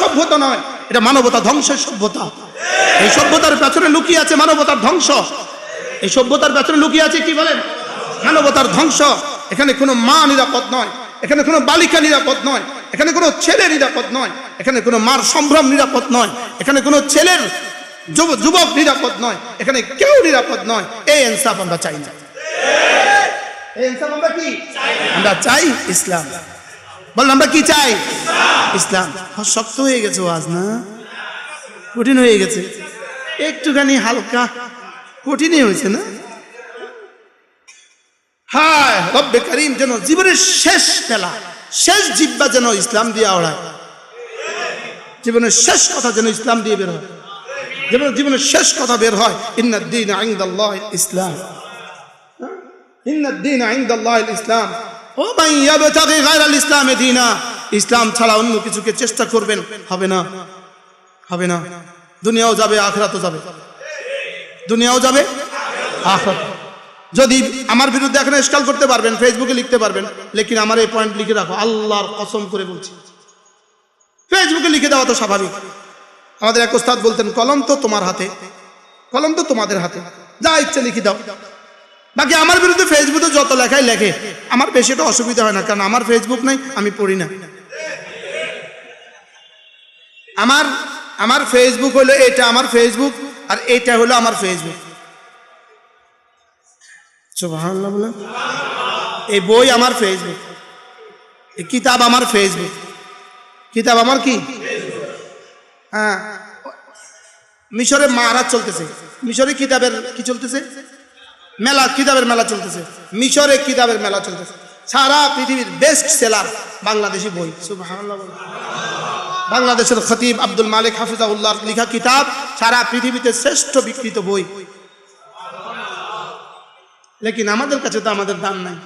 সভ্যতা নয়। এটা মানবতা ধ্বংসের সভ্যতা। এই সভ্যতার পেছনে লুকিয়ে আছে মানবতার ধ্বংস। এই সভ্যতার পেছনে লুকিয়ে আছে কি বলেন? মানবতার ধ্বংস। এখানে কোনো মা নিরাপদ নয়, এখানে কোনো বালিকা নিরাপদ নয়, এখানে কোনো ছেলে নিরাপদ নয়, এখানে কোনো মার সম্ভ্রম নিরাপদ নয়, এখানে কোনো ছেলের যুবক নিরাপদ নয়, এখানে কেউ নিরাপদ নয়। এই ইনসাফ আমরা চাই না। এই ইনসাফ আমরা কি আমরা চাই? ইসলাম। বললাম আমরা কি চাই? ইসলাম। শক্ত হয়ে গেছে আজ, না কঠিন হয়ে গেছে? একটুখানি হালকা কঠিনই হয়েছে না? হায় রব্বে করিম, যেন জীবনের শেষ বেলা, শেষ জিব্বা যেন ইসলাম দিয়ে ওড়ায়। জীবনের শেষ কথা যেন ইসলাম দিয়ে বের হয়, যেন জীবনের শেষ কথা বের হয়। ইন্নাদ-দীন ইনদাল্লাহিল ইসলাম, ইন্নাদ-দীন ইনদাল্লাহিল ইসলাম। ও মান ইয়াবতাগি গায়রাল ইসলামি দীনা, ইসলাম ছাড়া অন্য কিছুকে চেষ্টা করবেন, হবে না, হবে না। দুনিয়াও যাবে, আখিরাতও যাবে। দুনিয়াও যাবে, আখিরাত। যদি আমার বিরুদ্ধে এখন ইশকাল করতে পারবেন, ফেসবুকে লিখতে পারবেন, লেকিন আমার এই পয়েন্ট লিখে রাখো, আল্লাহর কসম করে বলছি। ফেসবুকে লিখে দেওয়া তো স্বাভাবিক। আমাদের এক ওস্তাদ বলতেন, কলম তো তোমার হাতে, কলম তো তোমাদের হাতে, যা ইচ্ছে লিখে দাও। বাকি আমার বিরুদ্ধে ফেসবুকে যত লেখাই লেখে, আমার বেশি একটা অসুবিধা হয় না, কারণ আমার ফেসবুক নাই, আমি পড়ি না। আমার ফেসবুক হলো এটা, আমার ফেসবুক, আর এটা হলো আমার ফেসবুক। সুবহানাল্লাহ বলেন। এই বই আমার ফেসবুক, এই কিতাব আমার ফেসবুক, কিতাব আমার কি? হ্যাঁ, মিশরে মারাজ চলতেছে, মিশরে কিতাবের কি চলতেছে? মেলা, কিতাবের মেলা চলতেছে। মিশরে কিতাবের মেলা চলতেছে। সারা পৃথিবীর বেস্ট সেলার বাংলাদেশি বই। সুবহানাল্লাহ। বাংলাদেশের খতিব আব্দুল মালিক হাফিজাহুল্লাহ লেখা কিতাব সারা পৃথিবীতে শ্রেষ্ঠ বিক্রিত বই। লেকিন আমাদের কাছে তো আমাদের দাম নাই।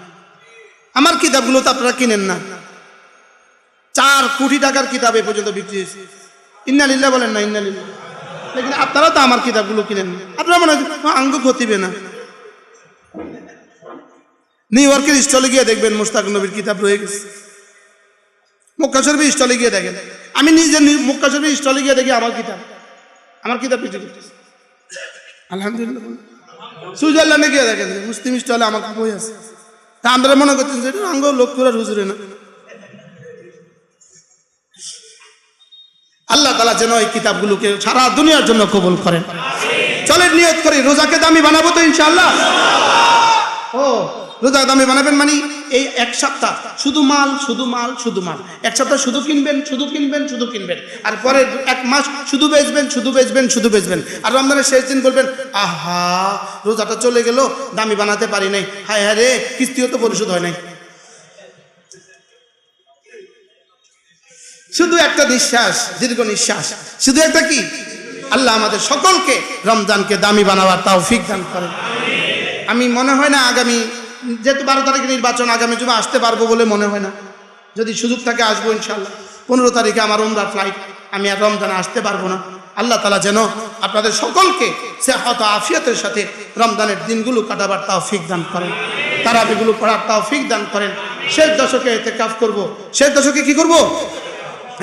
আমার কিতাবগুলো তো আপনারা কিনেন না। 4 কোটি টাকার কিতাব এ পর্যন্ত বিক্রি হয়েছে। ইন্না লিল্লাহ বলেন না, ইন্না লিল্লাহ। লেকিন আপনারা তো আমার কিতাবগুলো কিনেন না। আপনারা মনে হয় আঙ্গ খতিবে না। নিউ ইয়র্কের স্টলে গিয়ে দেখবেন মুশতাক নবীর কিতাব রয়ে গেছে। মক্কা শরীফের স্টলে গিয়ে দেখেন। আমি নিজে মক্কা শরীফের স্টলে গিয়ে দেখি আমার কিতাব বিক্রি করতেছে। আলহামদুলিল্লাহ। সুইজারল্যান্ডে গিয়ে দেখেন মুসলিম স্টলে আমার বই আছে। তা আমরা মনে করতেছি এটা আঙ্গ লোক করে হুজুরে না। আল্লাহ তাআলা যেন এই কিতাবগুলোকে সারা দুনিয়ার জন্য কবুল করেন। চলেন নিয়ত করি, রোজাকে দামি বানাবো তো ইনশাআল্লাহ। ও রোজা দামি বানাবেন মানে এই এক সপ্তাহ শুধু মাল, শুধু মাল, শুধু মাল। এক সপ্তাহ শুধু কিনবেন, শুধু কিনবেন, শুধু কিনবেন। আর পরে 1 মাস শুধু বেচবেন, শুধু বেচবেন, শুধু বেচবেন। আর রমজানের শেষ দিন বলবেন, আহা রোজাটা চলে গেল, দামি বানাতে পারি নাই, হায় হায় রে, কিস্তিও তো পরিশোধ হয় নাই। শুধু একটা নিঃশ্বাস, দীর্ঘ নিঃশ্বাস, শুধু একটা কি? আল্লাহ আমাদের সকলকে রমজানকে দামি বানাবার তৌফিক দান করেন। আমি মনে হয় না আগামী, যেহেতু 12 তারিখে নির্বাচন, আগামী জুমা আসতে পারবো বলে মনে হয় না। যদি সুযোগ থাকে আসবো ইনশাআল্লাহ। 15 তারিখে আমার উমরা ফ্লাইট, আমি আর রমজানে আসতে পারবো না। আল্লাহ তাআলা যেন আপনাদের সকলকে সেহত আফিয়াতের সাথে রমজানের দিনগুলো কাটাবার তৌফিক দান করেন, তারাবিগুলো পড়ার তৌফিক দান করেন। শেষ দশকে ইতিকাফ করব। শেষ দশকে কি করব?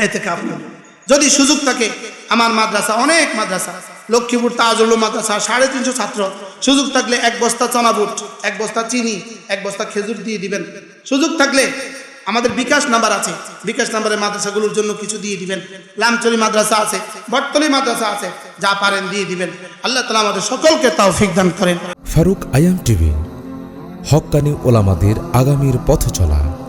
ইতিকাফ করব। যদি সুযোগ থাকে, আমার মাদ্রাসা, অনেক মাদ্রাসা, লক্ষ্মীপুর তাজুল মাদ্রাসা 350 ছাত্র, সুযোগ থাকলে 1 বস্তা চানা বুট, 1 বস্তা চিনি, 1 বস্তা খেজুর দিয়ে দিবেন। সুযোগ থাকলে আমাদের বিকাশ নাম্বার আছে, বিকাশ নাম্বারে মাদ্রাসাগুলোর জন্য কিছু দিয়ে দিবেন। লামচরি মাদ্রাসা আছে, বটতলি মাদ্রাসা আছে, যা পারেন দিয়ে দিবেন। আল্লাহ তাআলা আমাদের সকলকে তৌফিক দান করেন। ফারুক আয়াম টিভি, হক্কানি ওলামাদের আগামীর পথ চলা।